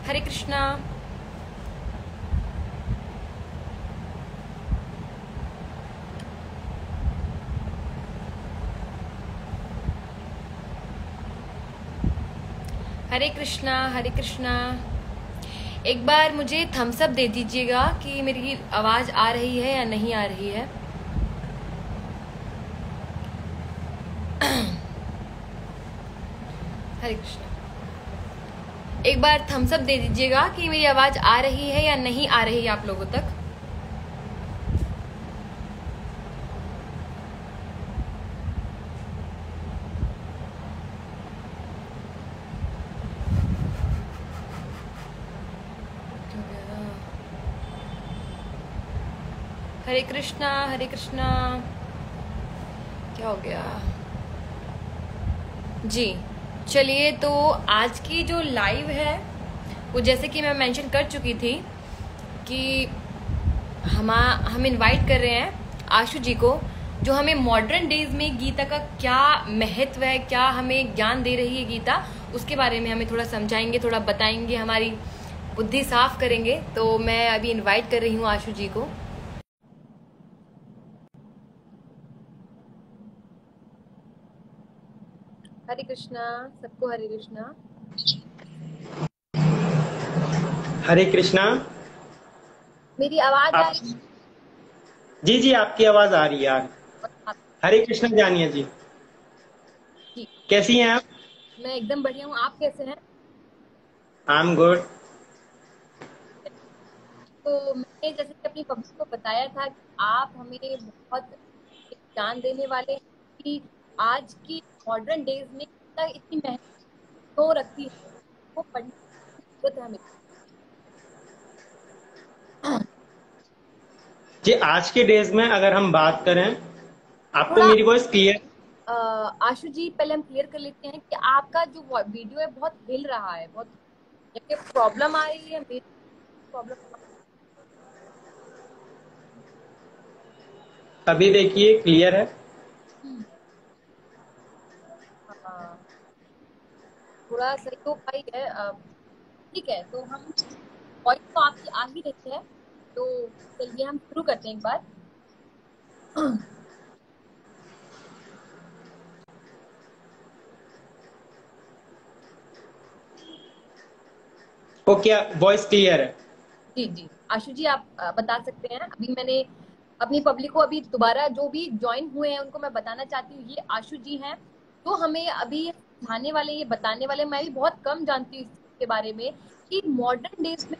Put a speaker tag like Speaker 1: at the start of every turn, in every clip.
Speaker 1: हरे कृष्णा। हरे कृष्णा हरे कृष्णा। एक बार मुझे Thums up दे दीजिएगा कि मेरी आवाज आ रही है या नहीं आ रही है। हरे कृष्णा। एक बार थम्स अप दे दीजिएगा कि मेरी आवाज आ रही है या नहीं आ रही है आप लोगों तक। हरे कृष्णा हरे कृष्णा। क्या हो गया जी। चलिए, तो आज की जो लाइव है वो जैसे कि मैं मेंशन कर चुकी थी कि हम इनवाइट कर रहे हैं आशु जी को, जो हमें मॉडर्न डेज में गीता का क्या महत्व है, क्या हमें ज्ञान दे रही है गीता, उसके बारे में हमें थोड़ा समझाएंगे, थोड़ा बताएंगे, हमारी बुद्धि साफ करेंगे। तो मैं अभी इनवाइट कर रही हूँ आशु जी को। हरे कृष्णा सबको। हरे कृष्णा।
Speaker 2: हरे कृष्णा।
Speaker 1: मेरी आवाज आ
Speaker 2: आप
Speaker 1: रही
Speaker 2: जी जी, आपकी आवाज आ रही है यार।
Speaker 1: है?
Speaker 2: हरे कृष्णा जानिया जी,
Speaker 1: जी,
Speaker 2: कैसी हैं आप?
Speaker 1: मैं एकदम बढ़िया हूँ। आप कैसे हैं?
Speaker 2: I am good.
Speaker 1: तो मैंने जैसे कि अपनी पब्लिक को बताया था कि आप हमें बहुत ज्ञान देने वाले हैं कि आज की मॉडर्न डेज में गीता इतनी मेहनत क्यों रखती है, वो पढ़ने की जरूरत है हमें।
Speaker 2: जी, आज के डेज में अगर हम बात करें, आपको
Speaker 1: थोड़ा
Speaker 2: मेरी वॉइस क्लियर?
Speaker 1: आशु जी, पहले हम क्लियर कर लेते हैं कि आपका जो वीडियो है बहुत हिल रहा है, बहुत प्रॉब्लम आ रही है। मेरी प्रॉब्लम।
Speaker 2: अभी देखिए क्लियर है।
Speaker 1: हाँ, थोड़ा सही तो पाई है। ठीक है, तो हम वॉइस तो आपकी आ ही रही है, तो चलिए हम शुरू करते हैं एक बार।
Speaker 2: ओके, वॉइस क्लियर है।
Speaker 1: जी जी, आशु जी आप बता सकते हैं। अभी मैंने अपनी पब्लिक को, अभी दोबारा जो भी ज्वाइन हुए हैं उनको मैं बताना चाहती हूँ, ये आशु जी हैं जो हमें अभी ये समझाने वाले, ये बताने वाले। मैं भी बहुत कम जानती हूँ इस चीज के बारे में कि मॉडर्न डेज में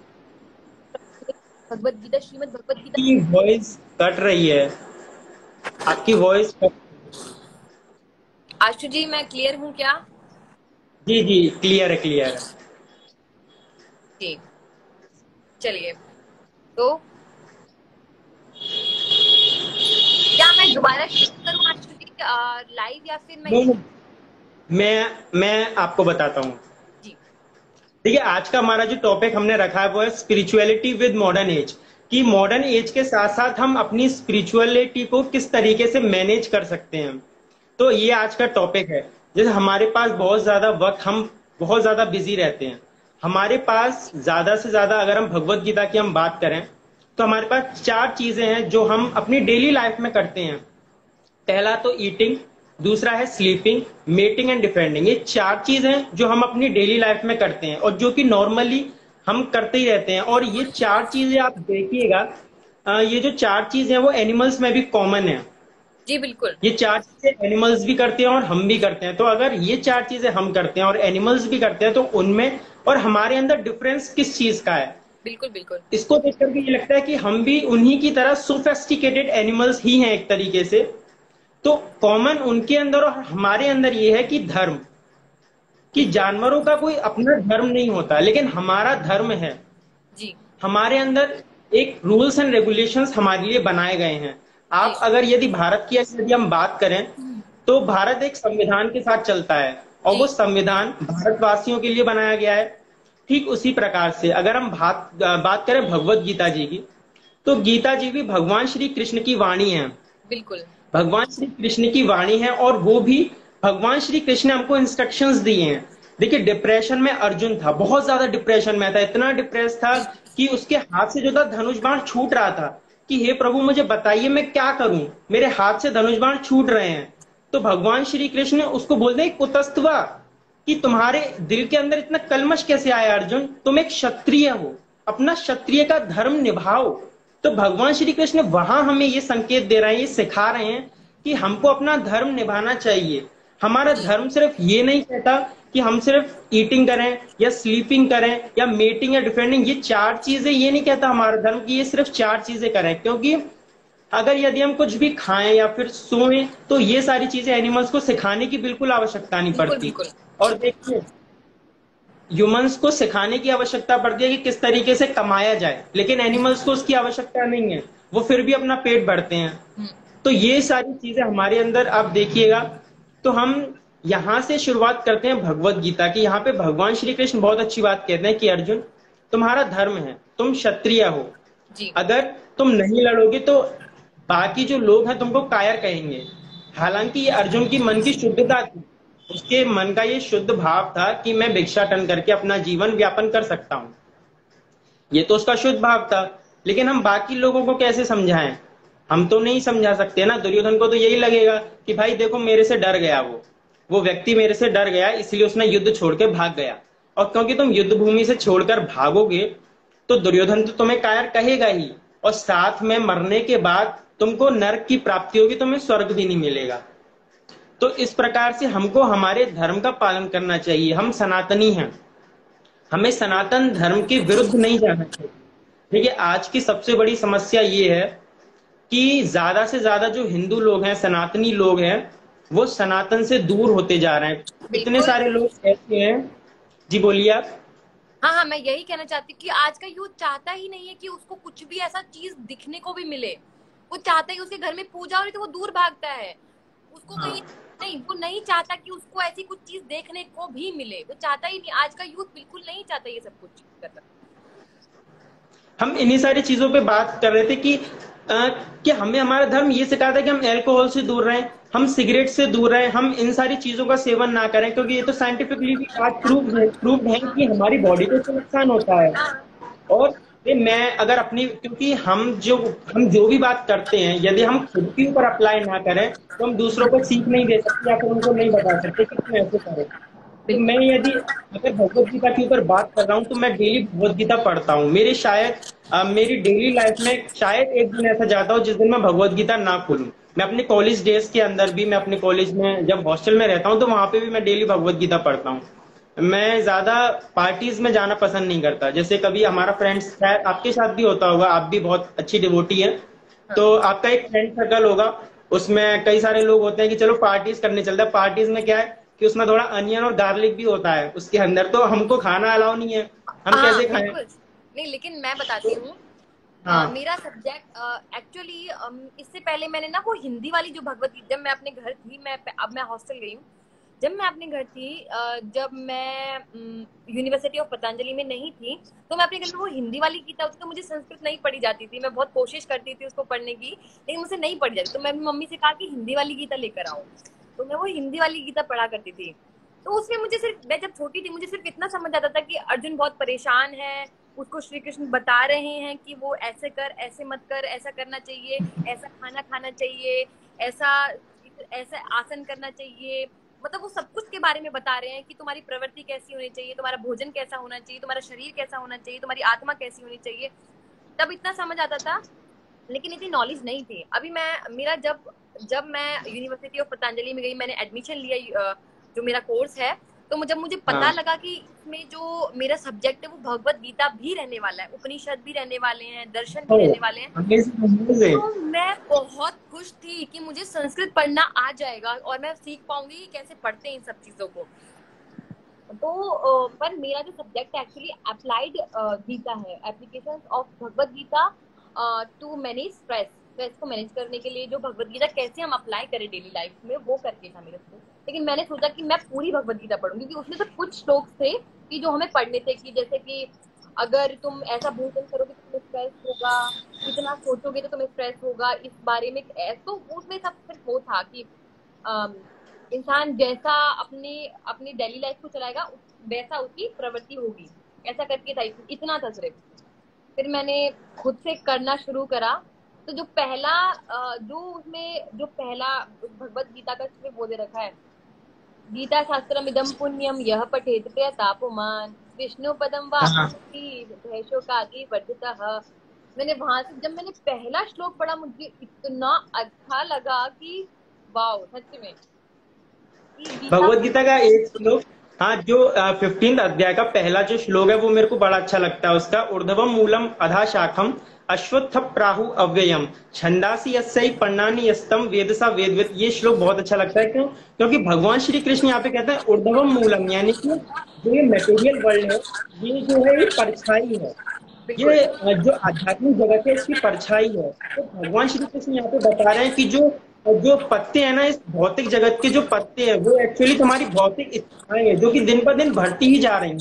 Speaker 1: भगवत गीता, श्रीमद् भगवत गीता।
Speaker 2: आपकी वॉइस कट रही है। आपकी वॉइस
Speaker 1: आशु जी, मैं क्लियर हूँ क्या?
Speaker 2: जी जी, क्लियर है, क्लियर है।
Speaker 1: जी, चलिए। तो क्या मैं दोबारा शुरू करूँ आशु जी लाइव, या फिर मैं
Speaker 2: नहीं,
Speaker 1: यही?
Speaker 2: मैं आपको बताता हूँ।
Speaker 1: जी
Speaker 2: देखिए, आज का हमारा जो टॉपिक हमने रखा है वो है स्पिरिचुअलिटी विद मॉडर्न एज। कि मॉडर्न एज के साथ साथ हम अपनी स्पिरिचुअलिटी को किस तरीके से मैनेज कर सकते हैं। तो ये आज का टॉपिक है। जैसे हमारे पास बहुत ज्यादा वक्त, हम बहुत ज्यादा बिजी रहते हैं। हमारे पास ज्यादा से ज्यादा, अगर हम भगवत गीता की हम बात करें, तो हमारे पास चार चीजें हैं जो हम अपनी डेली लाइफ में करते हैं। पहला तो ईटिंग, दूसरा है स्लीपिंग, मेटिंग एंड डिफेंडिंग। ये चार चीजें जो हम अपनी डेली लाइफ में करते हैं और जो कि नॉर्मली हम करते ही रहते हैं। और ये चार चीजें आप देखिएगा, ये जो चार चीजें हैं वो एनिमल्स में भी कॉमन है।
Speaker 1: जी बिल्कुल
Speaker 2: ये चार चीजें एनिमल्स भी करते हैं और हम भी करते हैं। तो अगर ये चार चीजें हम करते हैं और एनिमल्स भी करते हैं, तो उनमें और हमारे अंदर डिफरेंस किस चीज का है?
Speaker 1: बिल्कुल बिल्कुल।
Speaker 2: इसको देख करके ये लगता है कि हम भी उन्हीं की तरह सोफेस्टिकेटेड एनिमल्स ही हैं एक तरीके से। तो कॉमन उनके अंदर और हमारे अंदर ये है कि धर्म, कि
Speaker 1: बिल्कुल
Speaker 2: जानवरों का कोई अपना धर्म नहीं होता, लेकिन हमारा धर्म है।
Speaker 1: जी
Speaker 2: हमारे अंदर एक रूल्स एंड रेगुलेशंस हमारे लिए बनाए गए हैं।
Speaker 1: जी।
Speaker 2: आप अगर यदि भारत की यदि हम बात करें, तो भारत एक संविधान के साथ चलता है और
Speaker 1: जी
Speaker 2: वो संविधान भारतवासियों के लिए बनाया गया है। ठीक उसी प्रकार से अगर हम बात करें भगवत गीता जी की, तो गीता जी भी भगवान श्री कृष्ण की वाणी है।
Speaker 1: बिल्कुल
Speaker 2: भगवान श्री कृष्ण की वाणी है और वो भी भगवान श्री कृष्ण ने हमको इंस्ट्रक्शंस दिए हैं देखिए डिप्रेशन में अर्जुन था, बहुत ज्यादा डिप्रेशन में था, इतना डिप्रेस था कि उसके हाथ से जो था धनुष बाण छूट रहा था कि हे प्रभु मुझे बताइए मैं क्या करूं, मेरे हाथ से धनुष बाण छूट रहे हैं। तो भगवान श्री कृष्ण उसको बोलते हैं कुतस्तवा, कि तुम्हारे दिल के अंदर इतना कलमश कैसे आया अर्जुन, तुम एक क्षत्रिय हो, अपना क्षत्रिय का धर्म निभाओ। तो भगवान श्री कृष्ण वहां हमें ये संकेत दे रहे हैं, ये सिखा रहे हैं कि हमको अपना धर्म निभाना चाहिए। हमारा धर्म सिर्फ ये नहीं कहता कि हम सिर्फ ईटिंग करें या स्लीपिंग करें या मेटिंग या डिफेंडिंग, ये चार चीजें, ये नहीं कहता हमारा धर्म कि ये सिर्फ चार चीजें करें, क्योंकि अगर यदि हम कुछ भी खाएं या फिर सोएं तो ये सारी चीजें एनिमल्स को सिखाने की बिल्कुल आवश्यकता नहीं
Speaker 1: बिल्कुल
Speaker 2: पड़ती।
Speaker 1: बिल्कुल।
Speaker 2: और देखिए ह्यूमंस को सिखाने की आवश्यकता पड़ती है कि किस तरीके से कमाया जाए, लेकिन एनिमल्स को उसकी आवश्यकता नहीं है, वो फिर भी अपना पेट भरते हैं।
Speaker 1: हम्म,
Speaker 2: तो ये सारी चीजें हमारे अंदर आप देखिएगा। तो हम यहां से शुरुआत करते हैं भगवत गीता की। यहाँ पे भगवान श्री कृष्ण बहुत अच्छी बात कहते हैं कि अर्जुन तुम्हारा धर्म है, तुम क्षत्रिय हो,
Speaker 1: जी
Speaker 2: अगर तुम नहीं लड़ोगे तो बाकी जो लोग हैं तुमको कायर कहेंगे। हालांकि ये अर्जुन की मन की शुद्धता थी, उसके मन का ये शुद्ध भाव था कि मैं भिक्षाटन करके अपना जीवन व्यापन कर सकता हूं, ये तो उसका शुद्ध भाव था। लेकिन हम बाकी लोगों को कैसे समझाएं, हम तो नहीं समझा सकते ना। दुर्योधन को तो यही लगेगा कि भाई देखो मेरे से डर गया, वो व्यक्ति मेरे से डर गया इसलिए उसने युद्ध छोड़ के भाग गया, और क्योंकि तुम युद्ध भूमि से छोड़कर भागोगे तो दुर्योधन तो तुम्हें कायर कहेगा ही, और साथ में मरने के बाद तुमको नरक की प्राप्ति होगी, तुम्हें स्वर्ग भी नहीं मिलेगा। तो इस प्रकार से हमको हमारे धर्म का पालन करना चाहिए। हम सनातनी हैं, हमें सनातन धर्म के विरुद्ध नहीं जाना चाहिए। देखिए आज की सबसे बड़ी समस्या ये है कि ज्यादा से ज्यादा जो हिंदू लोग हैं, सनातनी लोग हैं, वो सनातन से दूर होते जा रहे हैं। इतने
Speaker 1: बिल्कुल।
Speaker 2: सारे लोग ऐसे हैं। जी बोलिए आप।
Speaker 1: हाँ हाँ, मैं यही कहना चाहती हूँ कि आज का यूथ चाहता ही नहीं है कि उसको कुछ भी ऐसा चीज दिखने को भी मिले। वो चाहता है कि उसके घर में पूजा हो रही तो वो दूर भागता है, उसको कहीं नहीं, वो नहीं चाहता कि उसको ऐसी कुछ चीज देखने को भी मिले, वो चाहता ही नहीं। आज का यूथ बिल्कुल नहीं चाहता ये सब कुछ करना।
Speaker 2: हम इन्हीं सारी चीजों पे बात कर रहे थे कि हमें हमारा धर्म ये सिखाता है कि हम अल्कोहल से दूर रहें, हम सिगरेट से दूर रहें, हम इन सारी चीजों का सेवन ना करें, क्योंकि ये तो साइंटिफिकली भी आज प्रूव है कि हमारी बॉडी को इससे नुकसान होता है। और ये मैं अगर अपनी, क्योंकि हम जो भी बात करते हैं यदि हम खुद के ऊपर अप्लाई ना करें तो हम दूसरों को सीख नहीं दे सकते या फिर उनको नहीं बता सकते कि तुम ऐसे करो। तो मैं यदि अगर भगवत गीता के ऊपर बात कर रहा हूँ तो मैं डेली भगवत गीता पढ़ता हूँ। मेरी डेली लाइफ में शायद एक दिन ऐसा जाता हो जिस दिन मैं भगवत गीता ना खोलूं। मैं अपने कॉलेज डेज के अंदर भी, मैं अपने कॉलेज में जब हॉस्टल में रहता हूँ तो वहां पे भी मैं डेली भगवत गीता पढ़ता हूँ। मैं ज्यादा पार्टीज में जाना पसंद नहीं करता। जैसे कभी हमारा फ्रेंड्स, शायद आपके साथ भी होता होगा, आप भी बहुत अच्छी डिवोटी है, तो आपका एक फ्रेंड सर्कल होगा, उसमें कई सारे लोग होते हैं कि चलो पार्टीज करने चलते हैं। पार्टीज में क्या है कि उसमें थोड़ा अनियन और गार्लिक भी होता है उसके अंदर, तो हमको खाना अलाउ नहीं है, हम
Speaker 1: हाँ
Speaker 2: कैसे खाएं।
Speaker 1: बिल्कुल। नहीं, लेकिन मैं बताती हूँ,
Speaker 2: हाँ
Speaker 1: मेरा सब्जेक्ट एक्चुअली, इससे पहले मैंने ना वो हिंदी वाली जो भगवत गीता, जब मैं अपने घर थी, अब मैं हॉस्टल गई हूँ। जब मैं अपने घर थी, जब मैं यूनिवर्सिटी ऑफ पतंजलि में नहीं थी, तो मैं अपने घर में वो हिंदी वाली गीता होती, तो मुझे संस्कृत नहीं पढ़ी जाती थी। मैं बहुत कोशिश करती थी उसको पढ़ने की, लेकिन मुझसे नहीं पढ़ी जाती। तो मैं मम्मी से कहा कि हिंदी वाली गीता लेकर आओ, तो मैं वो हिंदी वाली गीता पढ़ा करती थी। तो उसमें मुझे सिर्फ, मैं जब छोटी थी मुझे सिर्फ इतना समझ आता था कि अर्जुन बहुत परेशान है, उसको श्री कृष्ण बता रहे हैं कि वो ऐसे कर, ऐसे मत कर, ऐसा करना चाहिए, ऐसा खाना खाना चाहिए, ऐसा ऐसा आसन करना चाहिए। मतलब वो सब कुछ के बारे में बता रहे हैं कि तुम्हारी प्रवृत्ति कैसी होनी चाहिए, तुम्हारा भोजन कैसा होना चाहिए, तुम्हारा शरीर कैसा होना चाहिए, तुम्हारी आत्मा कैसी होनी चाहिए। तब इतना समझ आता था, लेकिन इतनी नॉलेज नहीं थी। अभी मैं, मेरा जब जब मैं यूनिवर्सिटी ऑफ पतंजलि में गई, मैंने एडमिशन लिया, जो मेरा कोर्स है, तो मुझे पता
Speaker 2: हाँ।
Speaker 1: लगा कि इसमें जो मेरा सब्जेक्ट है वो भगवत गीता भी रहने वाला है, उपनिषद भी रहने वाले हैं, दर्शन भी रहने वाले हैं।
Speaker 2: Amazing amazing.
Speaker 1: तो मैं बहुत खुश थी कि मुझे संस्कृत पढ़ना आ जाएगा और मैं सीख पाऊंगी कि कैसे पढ़ते हैं इन सब चीजों को। तो पर मेरा जो सब्जेक्ट एक्चुअली अप्लाइड गीता है, application of Bhagavad Gita to manage stress. Stress को मैनेज करने के लिए जो भगवत गीता कैसे हम अप्लाई करें डेली लाइफ में, वो करके था मेरे को। लेकिन मैंने सोचा कि मैं पूरी भगवत गीता पढ़ूंगी, क्योंकि उसमें तो कुछ श्लोक थे कि जो हमें पढ़ने थे, कि जैसे कि अगर तुम ऐसा भोजन करोगे तो तुम्हें स्ट्रेस होगा, इतना सोचोगे तो तुम्हें स्ट्रेस होगा, इस बारे में। तो उसमें सब सिर्फ वो था कि इंसान जैसा अपनी अपनी डेली लाइफ को चलाएगा वैसा उसकी प्रवृत्ति होगी, ऐसा करके था। इतना था सिर्फ। फिर मैंने खुद से करना शुरू करा। तो जो पहला जो उसमें जो पहला भगवत गीता का उसमें वो दे रखा है, गीता शास्त्रम इदम पुण्यम यह पठेत प्रयतापमान विष्णु पदम
Speaker 2: हाँ।
Speaker 1: वापी भैशोकाग्नि वर्धितः। मैंने वहां से जब मैंने पहला श्लोक पढ़ा, मुझे इतना अच्छा लगा कि वाओ, सच में कि गीता।
Speaker 2: भगवत गीता का एक श्लोक, हाँ, जो 15 अध्याय का पहला जो श्लोक है वो मेरे को बड़ा अच्छा लगता है। उसका ऊर्ध्वम मूलम अधा शाखम अश्वत्थ प्राहु अव्ययम छंदासी यस्यै पर्णानि यस्तम वेदसा वेदविद। ये श्लोक बहुत अच्छा लगता है। क्यों? क्योंकि भगवान श्री कृष्ण यहाँ पे कहते हैं ऊर्ध्वम मूलम, यानी कि जो ये मटेरियल वर्ल्ड है, ये जो है ये परछाई है।
Speaker 1: बिल्कुल।
Speaker 2: ये जो आध्यात्मिक जगत है इसकी परछाई है। तो भगवान श्री कृष्ण यहाँ पे बता रहे हैं कि जो जो पत्ते हैं ना, इस भौतिक जगत के जो पत्ते हैं वो एक्चुअली तुम्हारी भौतिक इच्छाएं हैं, जो कि दिन पर दिन बढ़ती ही जा रही हैं।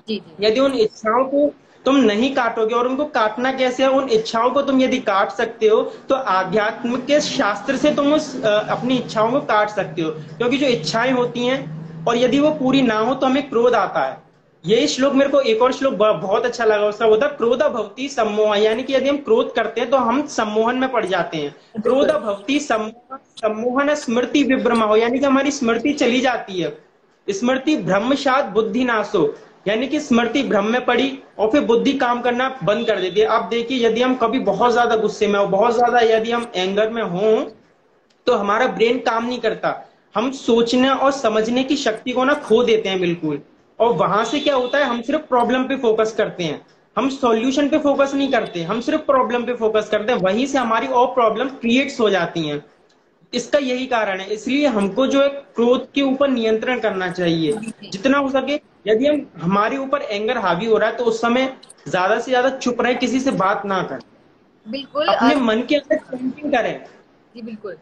Speaker 1: जी जी।
Speaker 2: यदि उन इच्छाओं को तुम नहीं काटोगे, और उनको काटना कैसे है, उन इच्छाओं को तुम यदि काट सकते हो तो आध्यात्म के शास्त्र से तुम उस अपनी इच्छाओं को काट सकते हो। क्योंकि जो इच्छाएं होती हैं और यदि वो पूरी ना हो तो हमें क्रोध आता है। ये श्लोक मेरे को एक और श्लोक बहुत अच्छा लगा। उसका होता क्रोध भवति सम्मोह, यानी कि यदि हम क्रोध करते हैं तो हम सम्मोहन में पड़ जाते हैं। क्रोध भवति सम्मोहन स्मृति विभ्रम हो, यानी कि हमारी स्मृति चली जाती है। स्मृति भ्रमशात बुद्धि नाशो, यानी कि स्मृति भ्रम में पड़ी और फिर बुद्धि काम करना बंद कर देती है। आप देखिए, यदि हम कभी बहुत ज्यादा गुस्से में हो, बहुत ज्यादा यदि हम एंगर में हो, तो हमारा ब्रेन काम नहीं करता। हम सोचने और समझने की शक्ति को ना खो देते हैं बिल्कुल। और वहां से क्या होता है, हम सिर्फ प्रॉब्लम पे फोकस करते हैं, हम सॉल्यूशन पे फोकस नहीं करते, हम सिर्फ प्रॉब्लम पे फोकस करते हैं। वहीं से हमारी और प्रॉब्लम क्रिएट्स हो जाती हैं। इसका यही कारण है। इसलिए हमको जो है क्रोध के ऊपर नियंत्रण करना चाहिए जितना हो सके। यदि हम हमारे ऊपर एंगर हावी हो रहा है तो उस समय ज्यादा से ज्यादा चुप रहे, किसी से बात ना करें,
Speaker 1: बिल्कुल।
Speaker 2: अपने मन के अंदर थिंकिंग करें।
Speaker 1: जी बिल्कुल।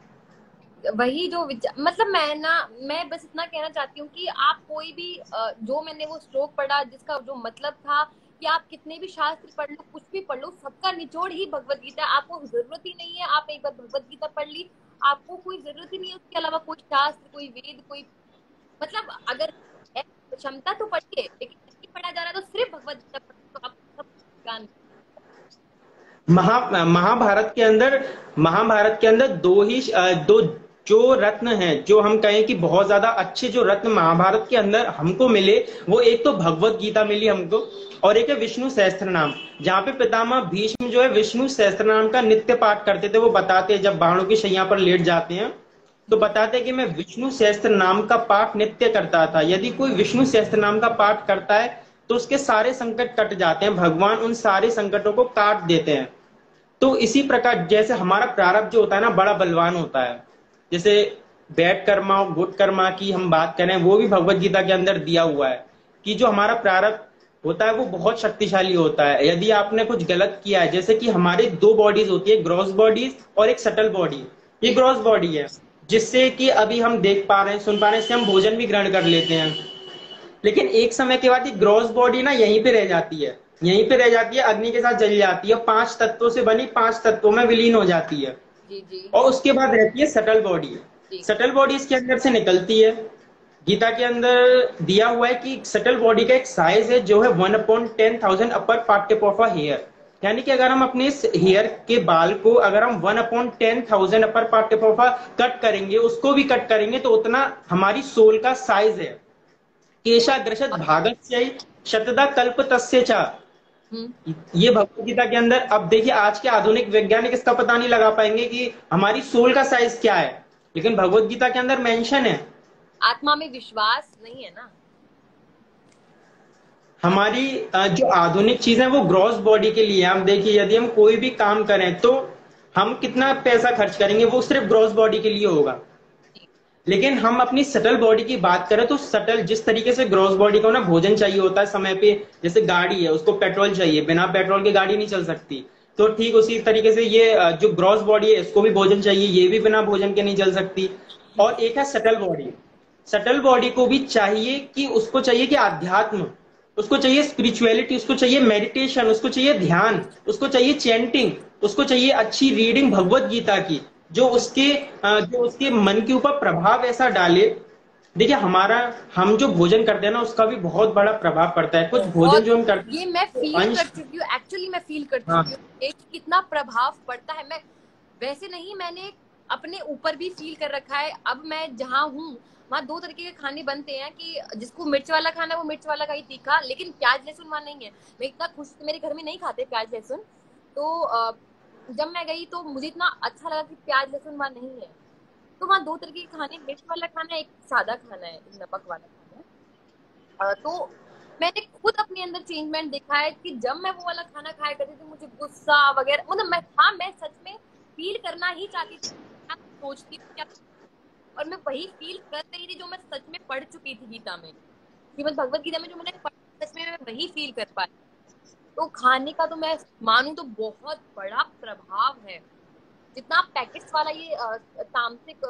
Speaker 1: वही जो विचार, मतलब मैं बस इतना कहना चाहती हूँ कि आप कोई भी जो मैंने वो श्लोक पढ़ा जिसका जो मतलब था कि आप कितने भी शास्त्र पढ़ लो, कुछ भी पढ़ लो, सबका निचोड़ ही भगवत गीता है। आपको जरूरत ही नहीं है, आप एक बार भगवत गीता पढ़ ली, आपको कोई जरूरत ही नहीं है उसके अलावा कोई शास्त्र, कोई वेद, कोई, मतलब अगर है क्षमता तो पढ़िए, लेकिन नहीं पढ़ा जा रहा तो सिर्फ भगवत गीता पढ़िए, तो आप सब ज्ञान।
Speaker 2: महाभारत के अंदर दो जो रत्न हैं, जो हम कहें कि बहुत ज्यादा अच्छे जो रत्न महाभारत के अंदर हमको मिले, वो एक तो भगवत गीता मिली हमको, और एक है विष्णु सहस्त्र नाम। जहाँ पे पितामह भीष्म जो है विष्णु सहस्त्र नाम का नित्य पाठ करते थे। वो बताते हैं जब बाणों की शैया पर लेट जाते हैं तो बताते हैं कि मैं विष्णु सहस्त्र नाम का पाठ नित्य करता था। यदि कोई विष्णु सहस्त्र नाम का पाठ करता है तो उसके सारे संकट कट जाते हैं, भगवान उन सारे संकटों को काट देते हैं। तो इसी प्रकार जैसे हमारा प्रारब्ध जो होता है ना, बड़ा बलवान होता है। जैसे बैड कर्मा और गुड कर्मा की हम बात करें, वो भी भगवत गीता के अंदर दिया हुआ है कि जो हमारा प्रारब्ध होता है वो बहुत शक्तिशाली होता है। यदि आपने कुछ गलत किया है, जैसे कि हमारे दो बॉडीज होती है, ग्रॉस बॉडीज और एक सटल बॉडी। ये ग्रॉस बॉडी है जिससे कि अभी हम देख पा रहे हैं, सुन पा रहे हैं, इससे हम भोजन भी ग्रहण कर लेते हैं। लेकिन एक समय के बाद ये ग्रॉस बॉडी ना यहीं पे रह जाती है, यहीं पे रह जाती है, अग्नि के साथ जल जाती है, 5 तत्वों से बनी 5 तत्वों में विलीन हो जाती है।
Speaker 1: जी जी।
Speaker 2: और उसके बाद रहती है सटल बॉडी। सटल बॉडी इसके अंदर से निकलती है। गीता के अंदर दिया हुआ है कि सटल बॉडी का एक साइज है जो है 1/10,000 upper part tip of a hair. यानी कि अगर हम अपने इस हेयर के बाल को अगर हम 1/10,000 upper part tip of a cut करेंगे, उसको भी कट करेंगे, तो उतना हमारी सोल का साइज है। केशा ग्रसत भागस्य शतदा कल्प तस्य चा। ये भगवत गीता के अंदर। अब देखिए, आज के आधुनिक वैज्ञानिक इसका पता नहीं लगा पाएंगे कि हमारी सोल का साइज क्या है, लेकिन भगवत गीता के अंदर मेंशन है।
Speaker 1: आत्मा में विश्वास नहीं है ना।
Speaker 2: हमारी जो आधुनिक चीज है वो ग्रॉस बॉडी के लिए। हम देखिए, यदि हम कोई भी काम करें तो हम कितना पैसा खर्च करेंगे, वो सिर्फ ग्रॉस बॉडी के लिए होगा। लेकिन हम अपनी सटल बॉडी की बात करें तो सटल, जिस तरीके से ग्रॉस बॉडी को ना भोजन चाहिए होता है समय पे, जैसे गाड़ी है उसको पेट्रोल चाहिए, बिना पेट्रोल के गाड़ी नहीं चल सकती, तो ठीक उसी तरीके से ये जो ग्रॉस बॉडी है इसको भी भोजन चाहिए, ये भी बिना भोजन के नहीं चल सकती। और एक है सटल बॉडी। सटल बॉडी को भी चाहिए कि उसको चाहिए कि आध्यात्म, उसको चाहिए स्पिरिचुअलिटी, उसको चाहिए मेडिटेशन, उसको चाहिए ध्यान, उसको चाहिए चैंटिंग, उसको चाहिए अच्छी रीडिंग भगवत गीता की, जो उसके मन के ऊपर प्रभाव ऐसा डाले देखिए हमारा, हम जो भोजन करते हैं ना उसका भी बहुत बड़ा प्रभाव पड़ता है। कुछ भोजन
Speaker 1: बहुत,
Speaker 2: जो हम करते
Speaker 1: ये मैं
Speaker 2: हैं
Speaker 1: फील कर
Speaker 2: अंश।
Speaker 1: चुकी हूँ, एक्चुअली मैं फील कर
Speaker 2: हाँ
Speaker 1: चुकी हूँ एक कितना प्रभाव पड़ता है। मैं वैसे नहीं, मैंने अपने ऊपर भी फील कर रखा है। अब मैं जहाँ हूँ वहाँ दो तरीके के खाने बनते हैं कि जिसको मिर्च वाला खाना है वो मिर्च वाला का ही तीखा, लेकिन प्याज लहसुन वहाँ नहीं है। मैं इतना खुश, मेरे घर में नहीं खाते प्याज लहसुन। तो जब मैं गई तो मुझे इतना अच्छा लगा कि प्याज लहसुन वहाँ नहीं है। तो वहाँ दो तरीके के खाने, मिर्च वाला खाना है, एक सादा खाना है, एक नमक वाला खाना है। तो मैंने खुद अपने अंदर चेंजमेंट देखा है कि जब मैं वो वाला खाना खाया करती थी मुझे गुस्सा वगैरह, मतलब मैं, हाँ, मैं सच में फील करना ही चाहती थी क्या सोचती थी क्या। और मैं वही फील कर रही थी जो मैं सच में पढ़ चुकी थी गीता में, श्रीमद् भगवत गीता में जो मैंने पढ़ा, सच में मैं वही फील कर पाई। तो खाने का तो मैं मानूं तो बहुत बड़ा प्रभाव है। जितना आप पैकेट्स वाला ये तामसिक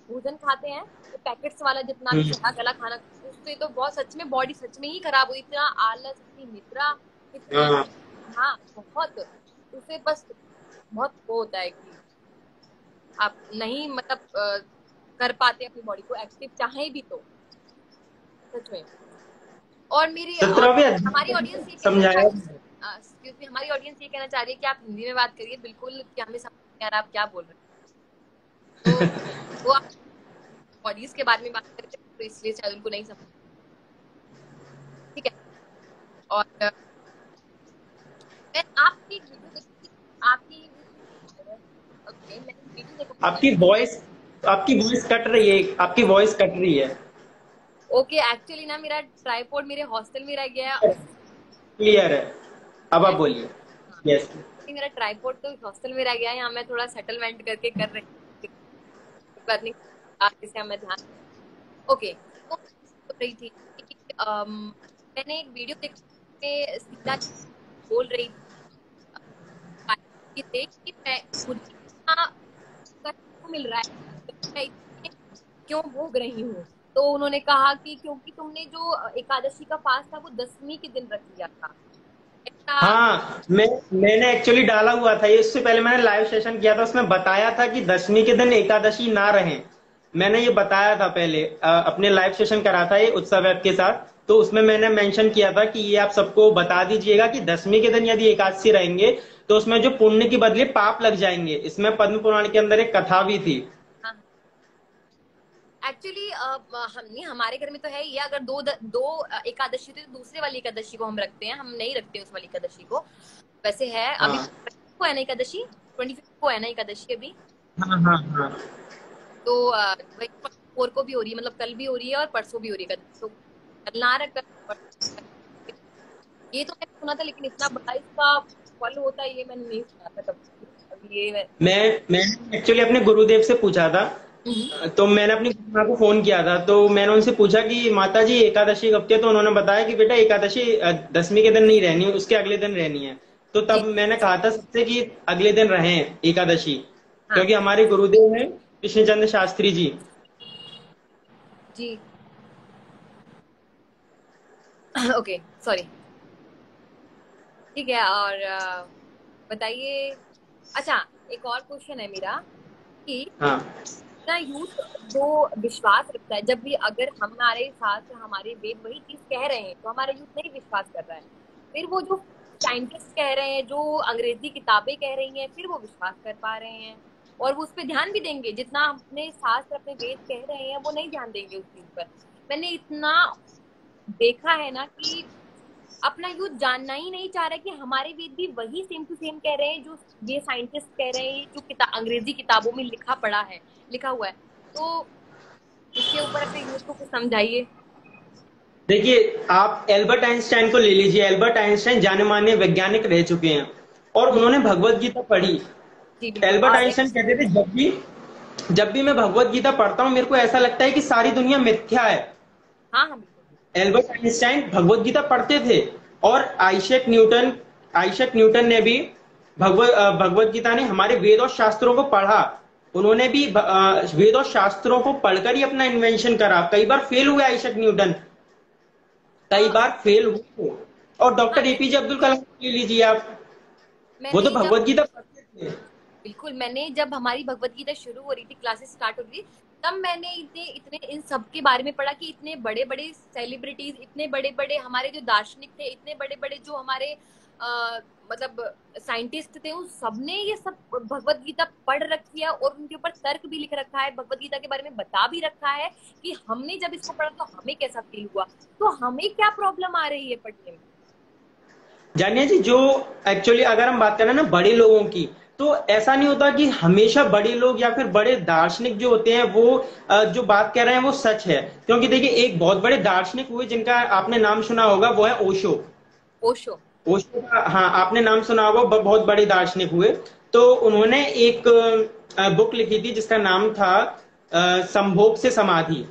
Speaker 1: भोजन खाते हैं, ये पैकेट्स वाला जितना भी
Speaker 2: हम्म,
Speaker 1: सड़ा गला खाना, उससे तो बहुत सच में बॉडी सच में ही खराब हुई। इतना आलस, इतनी निद्रा, इतनी,
Speaker 2: हाँ।
Speaker 1: हाँ बहुत, उससे बस बहुत वो होता है कि आप नहीं, मतलब कर पाते अपनी बॉडी को एक्टिव चाहे भी तो, सच में। और मेरी और
Speaker 2: 17वें अध्याय
Speaker 1: हमारी
Speaker 2: में
Speaker 1: ऑडियंस ये कहना चाह
Speaker 2: समझाया
Speaker 1: रही
Speaker 2: गया है।
Speaker 1: है, एक्सक्यूज मी, हमारी ऑडियंस ये कहना चाह रही है कि आप हिंदी में बात करिए बिल्कुल, कि हमें समझ नहीं आ रहा आप क्या बोल रहे हैं। तो वो बॉडीज के बारे में बात करते हैं तो इसलिए शायद उनको नहीं समझ, ठीक है। और मैं आपकी एक वीडियो देखी थी, आपकी, ओके, मैंने वीडियो देखा था।
Speaker 2: आपकी वॉइस कट रही है, आपकी वॉइस कट रही है।
Speaker 1: ओके, एक्चुअली ना मेरा ट्राइपॉड मेरे हॉस्टल में रह गया।
Speaker 2: क्लियर है, अब आप
Speaker 1: ऐसे,
Speaker 2: बोलिए।
Speaker 1: हाँ,
Speaker 2: यस।
Speaker 1: मेरा ट्राइपॉड तो हॉस्टल में रह गया है, यहाँ मैं थोड़ा सेटलमेंट करके कर रही हूँ, कोई बात नहीं, आगे से हमें ध्यान। ओके, तो बोल रही थी कि मैंने एक वीडियो देखा, सीता जी बोल रही थी कि देख कि मैं मुझे इतना कष्ट क्यों मिल रहा है, मैं इतने क्यों भोग रही हूँ। तो उन्होंने कहा कि क्योंकि तुमने जो एकादशी का फास्ट था वो 10वीं के दिन रख लिया था, ऐसा।
Speaker 2: हाँ, मैंने एक्चुअली डाला हुआ था ये, इससे पहले मैंने लाइव सेशन किया था, उसमें बताया था कि 10वीं के दिन एकादशी ना रहे। मैंने ये बताया था पहले, अपने लाइव सेशन करा था ये उत्सव ऐप के साथ। तो उसमें मैंने मेंशन किया था कि ये आप सबको बता दीजिएगा कि 10वीं के दिन यदि एकादशी रहेंगे तो उसमें जो पुण्य की बदले पाप लग जाएंगे। इसमें पद्म पुराण के अंदर एक कथा भी थी।
Speaker 1: हाँ, एक्चुअली हम, हमारे घर में तो है ये, अगर दो एकादशी होती है तो दूसरे वाली एकादशी को हम रखते हैं, हम नहीं रखते उस वाली एकादशी को। वैसे है अभी
Speaker 2: हाँ,
Speaker 1: को है ना एकादशी, 25 को है ना एकादशी अभी।
Speaker 2: हाँ, हाँ, हाँ।
Speaker 1: तो वही 4 को भी हो रही है, मतलब कल भी हो रही है और परसों भी हो रही है एकादशी। तो कल ना रख कर, ये तो मैंने सुना था, लेकिन इतना बड़ा इसका फल होता है ये मैंने नहीं सुना था कभी। अभी ये
Speaker 2: मैंने एक्चुअली अपने गुरुदेव से पूछा था।
Speaker 1: हम्म,
Speaker 2: तो मैंने अपनी माँ को फोन किया था, तो मैंने उनसे पूछा कि माता जी एकादशी कब की है? तो उन्होंने बताया कि बेटा एकादशी 10वीं के दिन नहीं रहनी है, उसके अगले दिन रहनी है। तो
Speaker 1: जी,
Speaker 2: तब मैंने कहा था सबसे कि अगले दिन रहे एकादशी,
Speaker 1: हाँ,
Speaker 2: क्योंकि हमारे गुरुदेव हैं कृष्णचंद्र शास्त्री जी।
Speaker 1: जी, ओके, सॉरी, ठीक है। और बताइए, अच्छा, एक और क्वेश्चन है मेरा कि
Speaker 2: हाँ,
Speaker 1: ना यूथ जो विश्वास रखता है, जब भी अगर हमारे साथ हमारे वेद वही चीज कह रहे हैं तो हमारा यूथ नहीं विश्वास कर रहा है, फिर वो जो साइंटिस्ट कह रहे हैं, जो अंग्रेजी किताबें कह रही हैं, फिर वो विश्वास कर पा रहे हैं और वो उस पर ध्यान भी देंगे। जितना अपने शास्त्र अपने वेद कह रहे हैं वो नहीं ध्यान देंगे उस चीज पर। मैंने इतना देखा है ना कि अपना यूथ जानना ही नहीं चाह रहा कि हमारे वेद भी वही सेम टू सेम कह रहे हैं जो ये साइंटिस्ट कह रहे हैं, जो अंग्रेजी किताबों में लिखा पड़ा है, लिखा हुआ है। तो इसके ऊपर अपने यूथ को कुछ समझाइए।
Speaker 2: देखिए आप एल्बर्ट आइंस्टाइन को ले लीजिए। एल्बर्ट आइंस्टाइन जाने माने वैज्ञानिक रह चुके हैं और
Speaker 1: हम्म,
Speaker 2: उन्होंने भगवत गीता पढ़ी।
Speaker 1: जी बिल्कुल,
Speaker 2: एल्बर्ट
Speaker 1: और
Speaker 2: आइंस्टाइन कहते थे जब भी मैं भगवत गीता पढ़ता हूँ मेरे को ऐसा लगता है कि सारी दुनिया मिथ्या है।
Speaker 1: हाँ, हाँ, बिल्कुल,
Speaker 2: एल्बर्ट आइंस्टाइन भगवत गीता पढ़ते थे। और आइजैक न्यूटन ने भी भगवत गीता ने हमारे वेद और शास्त्रों को पढ़ा। उन्होंने भी वेद और शास्त्रों को पढ़कर ही अपना इन्वेंशन करा। कई बार फेल हुए आइजैक न्यूटन, कई
Speaker 1: हाँ,
Speaker 2: बार फेल हुए। और
Speaker 1: हाँ,
Speaker 2: डॉक्टर एपीजे अब्दुल कलाम ले लीजिए आप, वो तो
Speaker 1: मैंने जब
Speaker 2: भगवत गीता पढ़ते थे।
Speaker 1: बिल्कुल, मैंने जब हमारी भगवत गीता शुरू हो रही थी, क्लासेस स्टार्ट हो रही थी, तब मैंने इतने इतने इन सब के बारे में पढ़ा कि इतने बड़े बड़े सेलिब्रिटीज, इतने बड़े बड़े हमारे जो दार्शनिक थे, इतने बड़े बड़े जो हमारे मतलब साइंटिस्ट थे, उन सबने ये सब भगवत गीता पढ़ रखी है और उनके ऊपर तर्क भी लिख रखा है, भगवत गीता के बारे में बता भी रखा है कि हमने जब इसको पढ़ा तो हमें कैसा फील हुआ, तो हमें क्या प्रॉब्लम आ रही है पढ़ने में।
Speaker 2: जानिए जी, जो एक्चुअली अगर हम बात करें ना बड़े लोगों की, तो ऐसा नहीं होता कि हमेशा बड़े लोग या फिर बड़े दार्शनिक जो होते हैं वो जो बात कर रहे हैं वो सच है। क्योंकि देखिए, एक बहुत बड़े दार्शनिक हुए जिनका आपने नाम सुना होगा, वो है ओशो।
Speaker 1: ओशो।
Speaker 2: ओशो का, हाँ, आपने नाम सुना होगा, बहुत बड़े दार्शनिक हुए। तो उन्होंने एक बुक लिखी थी जिसका नाम था संभोग से समाधि।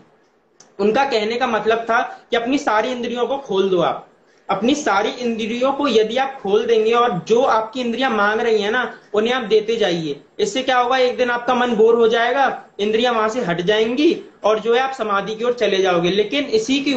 Speaker 2: उनका कहने का मतलब था कि अपनी सारी इंद्रियों को खोल दो। आप अपनी सारी इंद्रियों को यदि आप खोल देंगे और जो आपकी इंद्रियां मांग रही है ना, उन्हें आप देते जाइए। इससे क्या होगा, एक दिन आपका मन बोर हो जाएगा, इंद्रियां वहां से हट जाएंगी और जो है आप समाधि की ओर चले जाओगे। लेकिन इसी के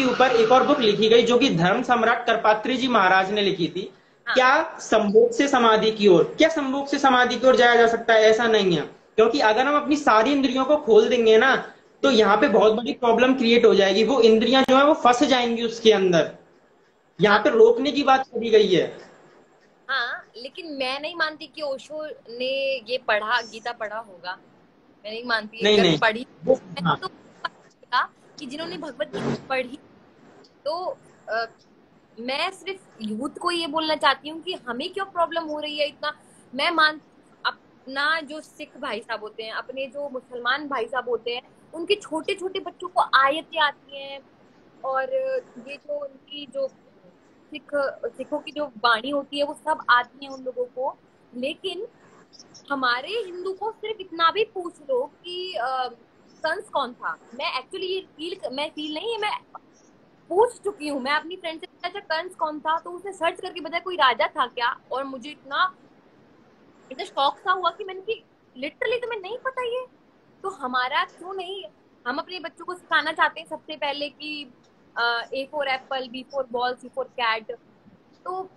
Speaker 2: ऊपर एक और बुक लिखी गई जो कि धर्म सम्राट करपात्री जी महाराज ने लिखी थी।
Speaker 1: हाँ।
Speaker 2: क्या संभोग से समाधि की ओर, क्या संभोग से समाधि की ओर जाया जा सकता है? ऐसा नहीं है। क्योंकि अगर हम अपनी सारी इंद्रियों को खोल देंगे ना, तो यहाँ पे बहुत बड़ी प्रॉब्लम क्रिएट हो जाएगी। वो इंद्रियां जो है वो फंस जाएंगी उसके अंदर। यहाँ
Speaker 1: हाँ।
Speaker 2: पे रोकने की बात करी गई है।
Speaker 1: हाँ, लेकिन मैं नहीं मानती कि ओशो ने ये पढ़ा, गीता पढ़ा होगा। मैं नहीं मानती,
Speaker 2: नहीं
Speaker 1: अगर
Speaker 2: नहीं,
Speaker 1: पढ़ी
Speaker 2: वो,
Speaker 1: मैंने
Speaker 2: हाँ,
Speaker 1: तो पता कि जिन्होंने भगवत गीता पढ़ी, तो अ, मैं सिर्फ यूथ को ये बोलना चाहती हूँ कि हमें क्यों प्रॉब्लम हो रही है इतना। मैं मान अपना जो सिख भाई साहब होते हैं, अपने जो मुसलमान भाई साहब होते हैं, उनके छोटे छोटे बच्चों को आयतें आती हैं, और ये जो उनकी जो सिखों की जो वाणी होती है वो सब आती है उन लोगों को। लेकिन हमारे हिंदू को सिर्फ इतना भी पूछ लो कि कंस कौन था। मैं एक्चुअली ये फील नहीं है, मैं पूछ चुकी हूँ, मैं अपनी फ्रेंड से पूछा, अच्छा कंस कौन था, तो उसने सर्च करके बताया कोई राजा था क्या, और मुझे इतना इतना शौक सा हुआ कि मैंने कि लिटरली तुम्हें नहीं पता ये। तो हमारा क्यों नहीं, हम अपने बच्चों को सिखाना चाहते हैं सबसे पहले कि A for apple, B for ball, C for cat. तो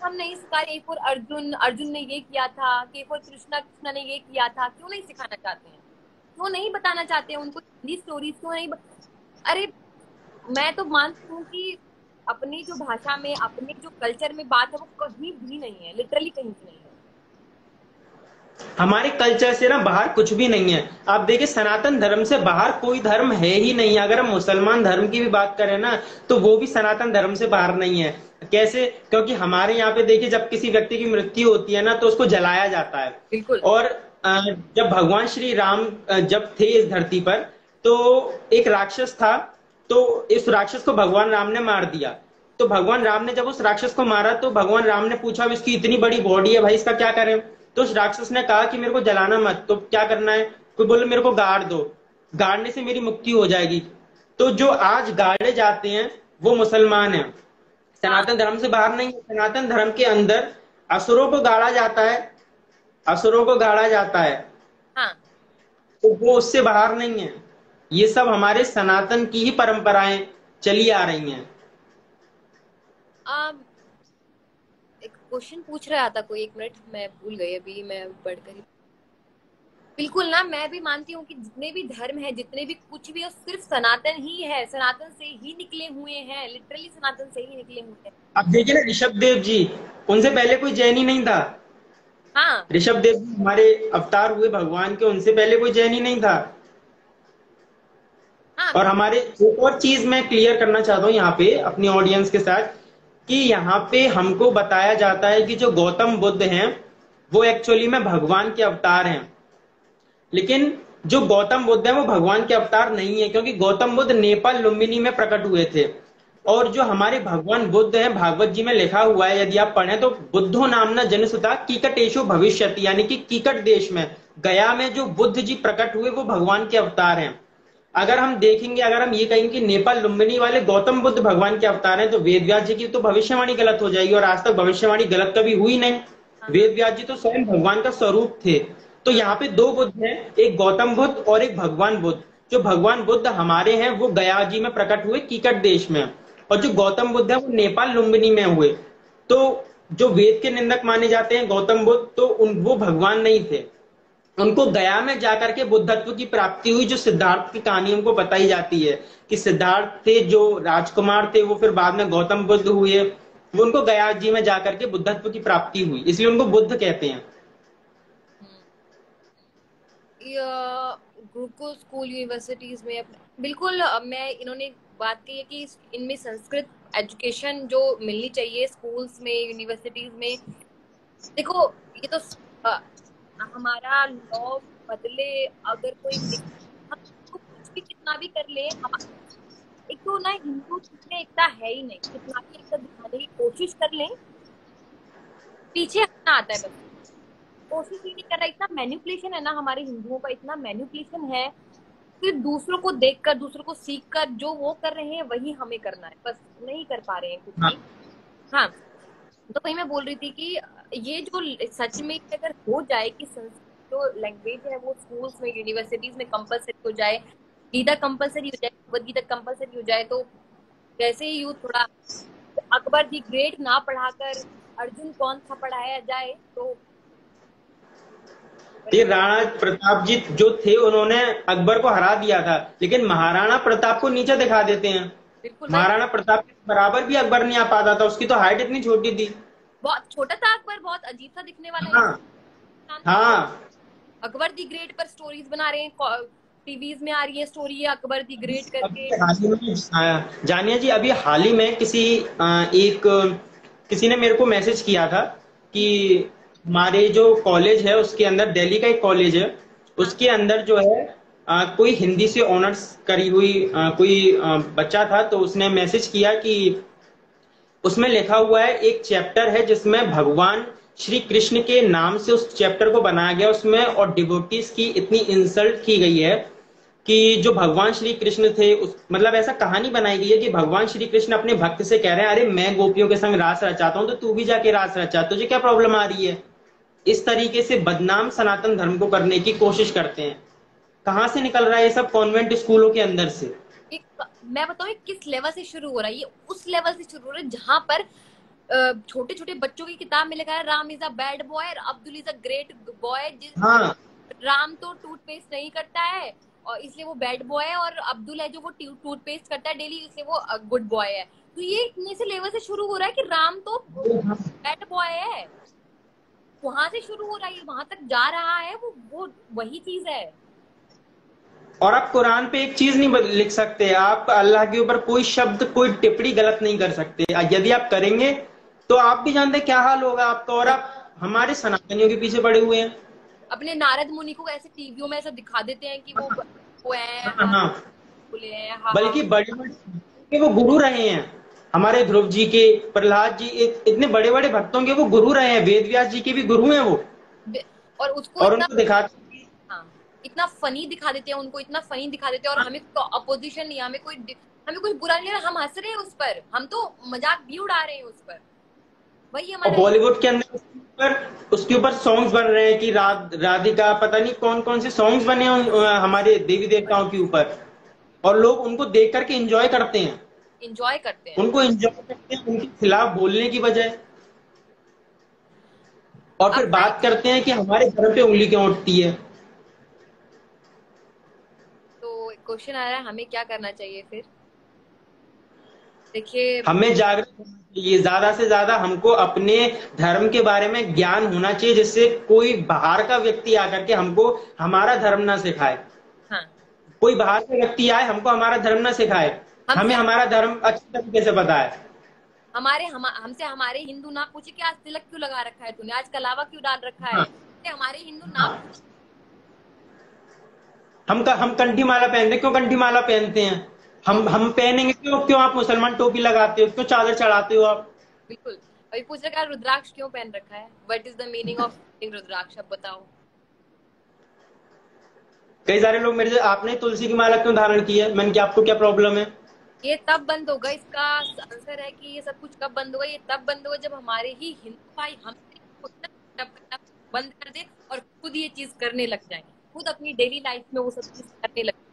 Speaker 1: हम नहीं सिखा रहे, ए फॉर अर्जुन, अर्जुन ने ये किया था, के फॉर कृष्णा, कृष्णा ने ये किया था। क्यों नहीं सिखाना चाहते हैं, क्यों नहीं बताना चाहते हैं उनको हिंदी स्टोरीज, क्यों नहीं अरे मैं तो मानती हूँ कि अपनी जो भाषा में, अपने जो कल्चर में बात है वो कहीं भी नहीं है, लिटरली कहीं भी नहीं है।
Speaker 2: हमारे कल्चर से ना बाहर कुछ भी नहीं है। आप देखिए, सनातन धर्म से बाहर कोई धर्म है ही नहीं। अगर हम मुसलमान धर्म की भी बात करें ना, तो वो भी सनातन धर्म से बाहर नहीं है। कैसे? क्योंकि हमारे यहाँ पे देखिए, जब किसी व्यक्ति की मृत्यु होती है ना, तो उसको जलाया जाता है।
Speaker 1: बिल्कुल।
Speaker 2: और जब भगवान श्री राम जब थे इस धरती पर, तो एक राक्षस था। तो इस राक्षस को भगवान राम ने मार दिया। तो भगवान राम ने जब उस राक्षस को मारा, तो भगवान राम ने पूछा, अब इसकी इतनी बड़ी बॉडी है भाई, इसका क्या करें? तो उस राक्षस ने कहा कि मेरे को जलाना मत, तो क्या करना है? कोई बोले मेरे को गाड़ दो, गाड़ने से मेरी मुक्ति हो जाएगी। तो जो आज गाड़े जाते हैं वो मुसलमान हैं,
Speaker 1: हाँ।
Speaker 2: सनातन धर्म से बाहर नहीं है। सनातन धर्म के अंदर असुरों को गाड़ा जाता है, असुरों को गाड़ा जाता है,
Speaker 1: हाँ।
Speaker 2: तो वो उससे बाहर नहीं है। ये सब हमारे सनातन की ही परंपराएं चली आ रही हैं।
Speaker 1: um, एक क्वेश्चन पूछ रहा था कोई, एक मिनट मैं भूल गई, अभी मैं पढ़कर ही। बिल्कुल ना, मैं भी मानती हूँ कि जितने भी धर्म है, जितने भी कुछ भी है, सिर्फ सनातन ही है, सनातन से ही निकले हुए हैं, लिटरली सनातन से ही निकले हुए हैं।
Speaker 2: अब देखिए ना, ऋषभ देव जी, उनसे पहले कोई जैन ही नहीं था।
Speaker 1: हाँ।
Speaker 2: ऋषभ देव जी हमारे अवतार हुए भगवान के, उनसे पहले कोई जैन ही नहीं था।
Speaker 1: हाँ।
Speaker 2: और हमारे एक और चीज मैं क्लियर करना चाहता हूँ यहाँ पे अपनी ऑडियंस के साथ, कि यहाँ पे हमको बताया जाता है कि जो गौतम बुद्ध हैं वो एक्चुअली में भगवान के अवतार हैं। लेकिन जो गौतम बुद्ध है वो भगवान के अवतार नहीं है, क्योंकि गौतम बुद्ध नेपाल लुम्बिनी में प्रकट हुए थे। और जो हमारे भगवान बुद्ध हैं, भागवत जी में लिखा हुआ है, यदि आप पढ़ें तो, बुद्धो नामना जनसुता कीकटेशु भविष्यति, यानी कि कीकट देश में, गया में जो बुद्ध जी प्रकट हुए वो भगवान के अवतार हैं। अगर हम देखेंगे, अगर हम ये कहेंगे कि नेपाल लुम्बिनी वाले गौतम बुद्ध भगवान के अवतार हैं, तो वेद व्यास जी की तो भविष्यवाणी गलत हो जाएगी, और आज तक भविष्यवाणी गलत कभी हुई नहीं। वेद व्यास जी तो स्वयं भगवान का स्वरूप थे। तो यहाँ पे दो बुद्ध हैं, एक गौतम बुद्ध और एक भगवान बुद्ध। जो भगवान बुद्ध हमारे हैं वो गया जी में प्रकट हुए, कीकट देश में, और जो गौतम बुद्ध है वो नेपाल लुम्बिनी में हुए। तो जो वेद के निंदक माने जाते हैं गौतम बुद्ध, तो वो भगवान नहीं थे। उनको गया में जाकर के बुद्धत्व की प्राप्ति हुई। जो सिद्धार्थ की कहानी उनको बताई जाती है कि सिद्धार्थ थे जो राजकुमार थे, वो फिर बाद में गौतम बुद्ध हुए। वो उनको गया जी में जाकर के बुद्धत्व की प्राप्ति हुई, इसलिए उनको बुद्ध कहते हैं।
Speaker 1: गुरुकुल स्कूल यूनिवर्सिटीज में बिल्कुल मैं इन्होंने बात की है कि इनमें संस्कृत एजुकेशन जो मिलनी चाहिए स्कूल्स में यूनिवर्सिटीज में। देखो ये तो हमारा लॉ बदले, अगर कोई हम तो कुछ भी कितना भी कर ले, एक तो ना हिंदू में एकता है ही नहीं, कितना भी एकता दिखाने की कोशिश कर ले पीछे हटना आता है। बस कोशिश ही नहीं कर रहा। इतना मैनिपुलेशन है ना हमारे हिंदुओं का, इतना मैनिपुलेशन है कि दूसरों को देखकर, दूसरों को सीख कर जो वो कर रहे हैं वही हमें करना है, बस नहीं कर पा रहे हैं कुछ भी। हाँ, तो वही मैं बोल रही थी कि ये जो सच में अगर हो जाए कि संस्कृत जो लैंग्वेज है वो स्कूल्स में यूनिवर्सिटीज में कंपलसरी हो जाए, गीता कंपलसरी हो जाए, भगवद गीता कंपलसरी हो जाए, तो जैसे ही यूथ थोड़ा अकबर दी ग्रेट ना पढ़ाकर अर्जुन कौन सा पढ़ाया जाए तो।
Speaker 2: ये राणा प्रताप जी जो थे उन्होंने अकबर को हरा दिया था, लेकिन महाराणा प्रताप को नीचे दिखा देते हैं।
Speaker 1: बिल्कुल
Speaker 2: महाराणा प्रताप के बराबर भी अकबर नहीं आ पाता था, उसकी तो हाइट इतनी छोटी थी।
Speaker 1: बहुत छोटा था अकबर, बहुत अजीब सा दिखने वाला
Speaker 2: हाँ हाँ।
Speaker 1: अकबर दी ग्रेट पर स्टोरीज बना रहे हैं, टीवीज में आ रही है स्टोरी है अकबर दी ग्रेट करके।
Speaker 2: जानिया जी, अभी हाल ही में किसी ने मेरे को मैसेज किया था कि हमारे जो कॉलेज है उसके अंदर, दिल्ली का एक कॉलेज है, उसके अंदर जो है कोई हिंदी से ऑनर्स करी हुई कोई बच्चा था, तो उसने मैसेज किया कि उसमें लिखा हुआ है एक चैप्टर है जिसमें भगवान श्री कृष्ण के नाम से उस चैप्टर को बनाया गया उसमें, और डिवोटीज की इतनी इंसल्ट की गई है कि जो भगवान श्री कृष्ण थे मतलब ऐसा कहानी बनाई गई है कि भगवान श्री कृष्ण अपने भक्त से कह रहे हैं, अरे मैं गोपियों के संग रास रचाता हूं तो तू भी जाके रास रचा, तुझे क्या प्रॉब्लम आ रही है। इस तरीके से बदनाम सनातन धर्म को करने की कोशिश करते हैं। कहां से निकल रहा है ये सब? कॉन्वेंट स्कूलों के अंदर से।
Speaker 1: मैं बताऊं किस लेवल से शुरू हो रहा है ये, उस लेवल से शुरू हो रहा है जहां पर छोटे छोटे बच्चों की किताब में लिखा है Ram is a bad boy और Abdul is a great boy.
Speaker 2: हाँ।
Speaker 1: राम तो टूथपेस्ट नहीं करता है और इसलिए वो बैड बॉय है, और अब्दुल है जो वो टूथपेस्ट करता है डेली इसलिए वो गुड बॉय है। तो ये इतने से लेवल से शुरू हो रहा है कि राम तो बैड बॉय है, वहां से शुरू हो रहा है, वहां तक जा रहा है, वो वही चीज है।
Speaker 2: और आप कुरान पे एक चीज नहीं लिख सकते, आप अल्लाह के ऊपर कोई शब्द कोई टिप्पणी गलत नहीं कर सकते। यदि आप करेंगे तो आप भी जानते हैं क्या हाल होगा आपका, और आप हमारे सनातनियों के पीछे पड़े हुए हैं।
Speaker 1: अपने नारद मुनि को ऐसे टीवियों में ऐसा दिखा देते हैं कि वो है,
Speaker 2: हाँ।
Speaker 1: बोले हैं, हाँ,
Speaker 2: बल्कि बड़े वो गुरु रहे हैं, हमारे ध्रुव जी के, प्रहलाद जी, इतने बड़े बड़े भक्तों के वो गुरु रहे हैं, वेद व्यास जी के भी गुरु हैं वो।
Speaker 1: और
Speaker 2: उनको दिखाते,
Speaker 1: हाँ, इतना फनी दिखा देते हैं उनको, इतना फनी दिखा देते हैं, और हमें तो अपोजिशन नहीं, हमें कुछ बुरा नहीं है, हम हंस रहे हैं उस पर, हम तो मजाक भी उड़ा रहे हैं उस पर। वही हमारा
Speaker 2: बॉलीवुड के अंदर उसके ऊपर सॉन्ग्स बन रहे हैं कि राधिका, पता नहीं कौन कौन से सॉन्ग्स बने हमारे देवी देवताओं के ऊपर, और लोग उनको देख करके एंजॉय करते हैं, उनको एंजॉय करते हैं उनके खिलाफ बोलने की बजाय, और फिर बात करते हैं कि हमारे धर्म पे उंगली क्यों उठती है।
Speaker 1: तो क्वेश्चन आ रहा है हमें क्या करना चाहिए फिर? देखिए,
Speaker 2: हमें जागरूक होना चाहिए, ज्यादा से ज्यादा हमको अपने धर्म के बारे में ज्ञान होना चाहिए, जिससे कोई बाहर का व्यक्ति आकर के हमको हमारा धर्म ना सिखाए।
Speaker 1: हाँ।
Speaker 2: कोई बाहर का व्यक्ति आए हमको हमारा धर्म ना सिखाए, हमें हमारा धर्म अच्छी तरीके से पता है।
Speaker 1: हमसे हमारे हिंदू ना पूछे कि आज तिलक क्यों लगा रखा है तूने, आज कलावा क्यों डाल रखा है। हाँ। हमारे हिंदू ना
Speaker 2: हम कंठी माला पहनते, क्यों कंठी माला पहनते हैं? हम पहनेंगे क्यों आप मुसलमान टोपी लगाते हो, क्यों चादर चढ़ाते हो आप?
Speaker 1: बिल्कुल। अभी पूछ रखा है रुद्राक्ष क्यों पहन रखा है, what is the meaning of rudraksha, अब बताओ।
Speaker 2: कई सारे लोग मेरे से, आपने तुलसी की माला क्यों धारण की है? मैंने क्या, आपको क्या प्रॉब्लम है?
Speaker 1: ये तब बंद होगा, इसका आंसर है कि ये सब कुछ कब बंद होगा, ये तब बंद होगा जब हमारे ही हिंदू भाई हमसे बंद कर दे और खुद ये चीज करने लग जाए, खुद अपनी डेली लाइफ में वो सब चीज करने लग जाए।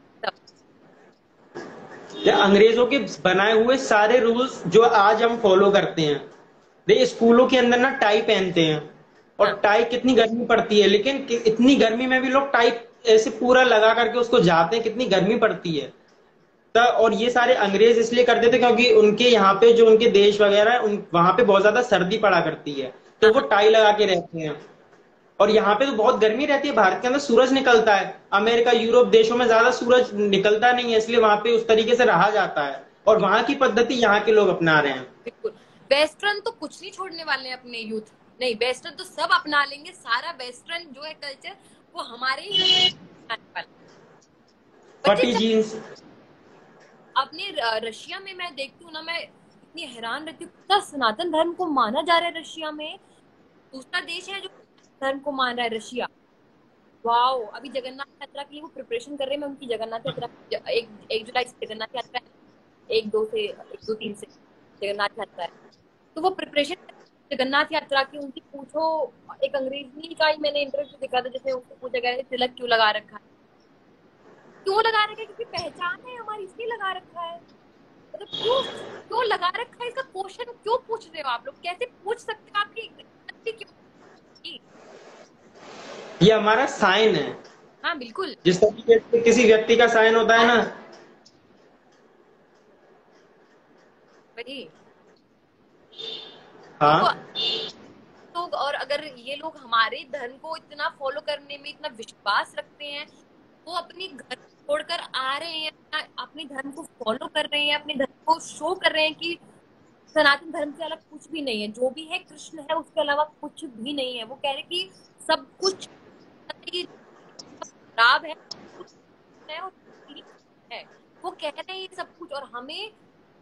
Speaker 2: अंग्रेजों के बनाए हुए सारे रूल्स जो आज हम फॉलो करते हैं, स्कूलों के अंदर ना टाई पहनते हैं, और
Speaker 1: हाँ
Speaker 2: टाई कितनी गर्मी पड़ती है, लेकिन इतनी गर्मी में भी लोग टाई ऐसे पूरा लगा करके उसको जाते हैं, कितनी गर्मी पड़ती है। और ये सारे अंग्रेज इसलिए करते थे क्योंकि उनके यहाँ पे जो उनके देश वगैरह है वहां पे बहुत ज्यादा सर्दी पड़ा करती है, तो
Speaker 1: हाँ
Speaker 2: वो
Speaker 1: हाँ।
Speaker 2: टाई लगा के रहते हैं। और यहाँ पे तो बहुत गर्मी रहती है, भारत के अंदर सूरज निकलता है, अमेरिका यूरोप देशों में ज्यादा सूरज निकलता नहीं है, इसलिए वहां पे उस तरीके से रहा जाता है, और वहां की पद्धति यहाँ के लोग अपना रहे हैं।
Speaker 1: बिल्कुल। वेस्टर्न तो कुछ नहीं छोड़ने वाले हैं अपने यूथ। नहीं, वेस्टर्न तो सब अपना लेंगे, सारा वेस्टर्न जो है कल्चर वो हमारे ही आने वाला है। बच्चे
Speaker 2: फटी
Speaker 1: जब
Speaker 2: जीन्स।
Speaker 1: अपने रशिया में मैं देखती हूँ ना, मैं इतनी हैरान रहती हूँ, कितना सनातन धर्म को माना जा रहा है रशिया में। दूसरा देश है जो धर्म को मान रहा है, रशिया। वाओ, अभी जगन्नाथ यात्रा के लिए वो प्रिपरेशन कर रहे हैं। मैं उनकी जगन्नाथ यात्रा एक जुलाई से जगन्नाथ यात्रा है, एक दो तीन से जगन्नाथ यात्रा है। तो वो प्रिपरेशन जगन्नाथ यात्रा की उनकी पूछो। एक अंग्रेजी का ही मैंने इंटरव्यू देखा था, जैसे उसको पूछा गया है तिलक क्यों लगा रखा है, क्यों लगा रखा है, क्योंकि पहचान है हमारी इसलिए लगा रखा है। मतलब क्यों क्यों लगा रखा है, इसका क्वेश्चन क्यों पूछ रहे हो आप लोग, कैसे पूछ सकते हो, आपकी गलती क्यों की?
Speaker 2: ये हमारा साइन है,
Speaker 1: हाँ बिल्कुल।
Speaker 2: जिस तरीके से किसी व्यक्ति का साइन होता है ना।
Speaker 1: वही तो,
Speaker 2: हाँ।
Speaker 1: तो और अगर ये लोग हमारे धर्म को इतना फॉलो करने में इतना विश्वास रखते हैं, वो अपने घर छोड़कर आ रहे हैं, अपने धर्म को फॉलो कर रहे हैं, अपने धर्म को शो कर रहे हैं कि सनातन धर्म से अलग कुछ भी नहीं है, जो भी है कृष्ण है, उसके अलावा कुछ भी नहीं है। वो कह रहे कि सब कुछ खराब है और ठीक है। वो कह रहे हैं ये सब कुछ, और हमें